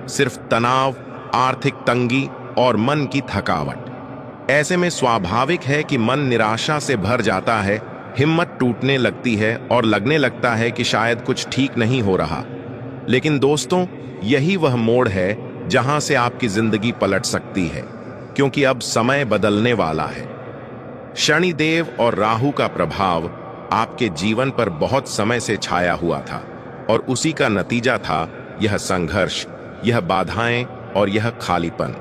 सिर्फ तनाव, आर्थिक तंगी और मन की थकावट। ऐसे में स्वाभाविक है कि मन निराशा से भर जाता है, हिम्मत टूटने लगती है और लगने लगता है कि शायद कुछ ठीक नहीं हो रहा। लेकिन दोस्तों, यही वह मोड़ है जहां से आपकी जिंदगी पलट सकती है, क्योंकि अब समय बदलने वाला है। शनिदेव और राहु का प्रभाव आपके जीवन पर बहुत समय से छाया हुआ था, और उसी का नतीजा था यह संघर्ष, यह बाधाएं और यह खालीपन।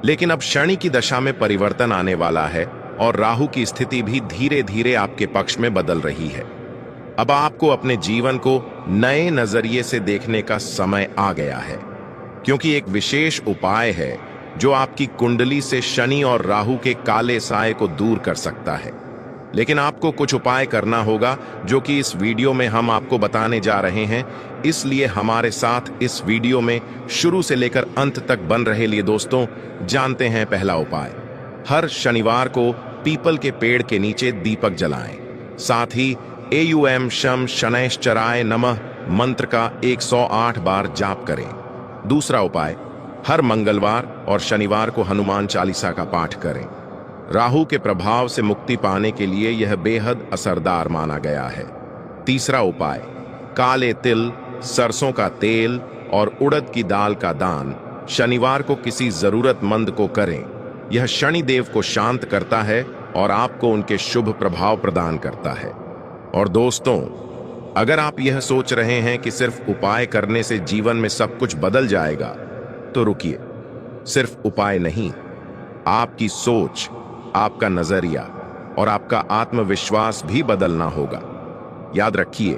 लेकिन अब शनि की दशा में परिवर्तन आने वाला है, और राहु की स्थिति भी धीरे धीरे आपके पक्ष में बदल रही है। अब आपको अपने जीवन को नए नजरिए से देखने का समय आ गया है, क्योंकि एक विशेष उपाय है जो आपकी कुंडली से शनि और राहु के काले साए को दूर कर सकता है। लेकिन आपको कुछ उपाय करना होगा, जो कि इस वीडियो में हम आपको बताने जा रहे हैं। इसलिए हमारे साथ इस वीडियो में शुरू से लेकर अंत तक बन रहे लिए दोस्तों। जानते हैं पहला उपाय। हर शनिवार को पीपल के पेड़ के नीचे दीपक जलाएं। साथ ही एयूएम शम शनैश्चराय नमः मंत्र का 108 बार जाप करें। दूसरा उपाय, हर मंगलवार और शनिवार को हनुमान चालीसा का पाठ करें। राहु के प्रभाव से मुक्ति पाने के लिए यह बेहद असरदार माना गया है। तीसरा उपाय, काले तिल, सरसों का तेल और उड़द की दाल का दान शनिवार को किसी जरूरतमंद को करें। यह शनिदेव को शांत करता है और आपको उनके शुभ प्रभाव प्रदान करता है। और दोस्तों, अगर आप यह सोच रहे हैं कि सिर्फ उपाय करने से जीवन में सब कुछ बदल जाएगा, तो रुकिए। सिर्फ उपाय नहीं, आपकी सोच, आपका नजरिया और आपका आत्मविश्वास भी बदलना होगा। याद रखिए,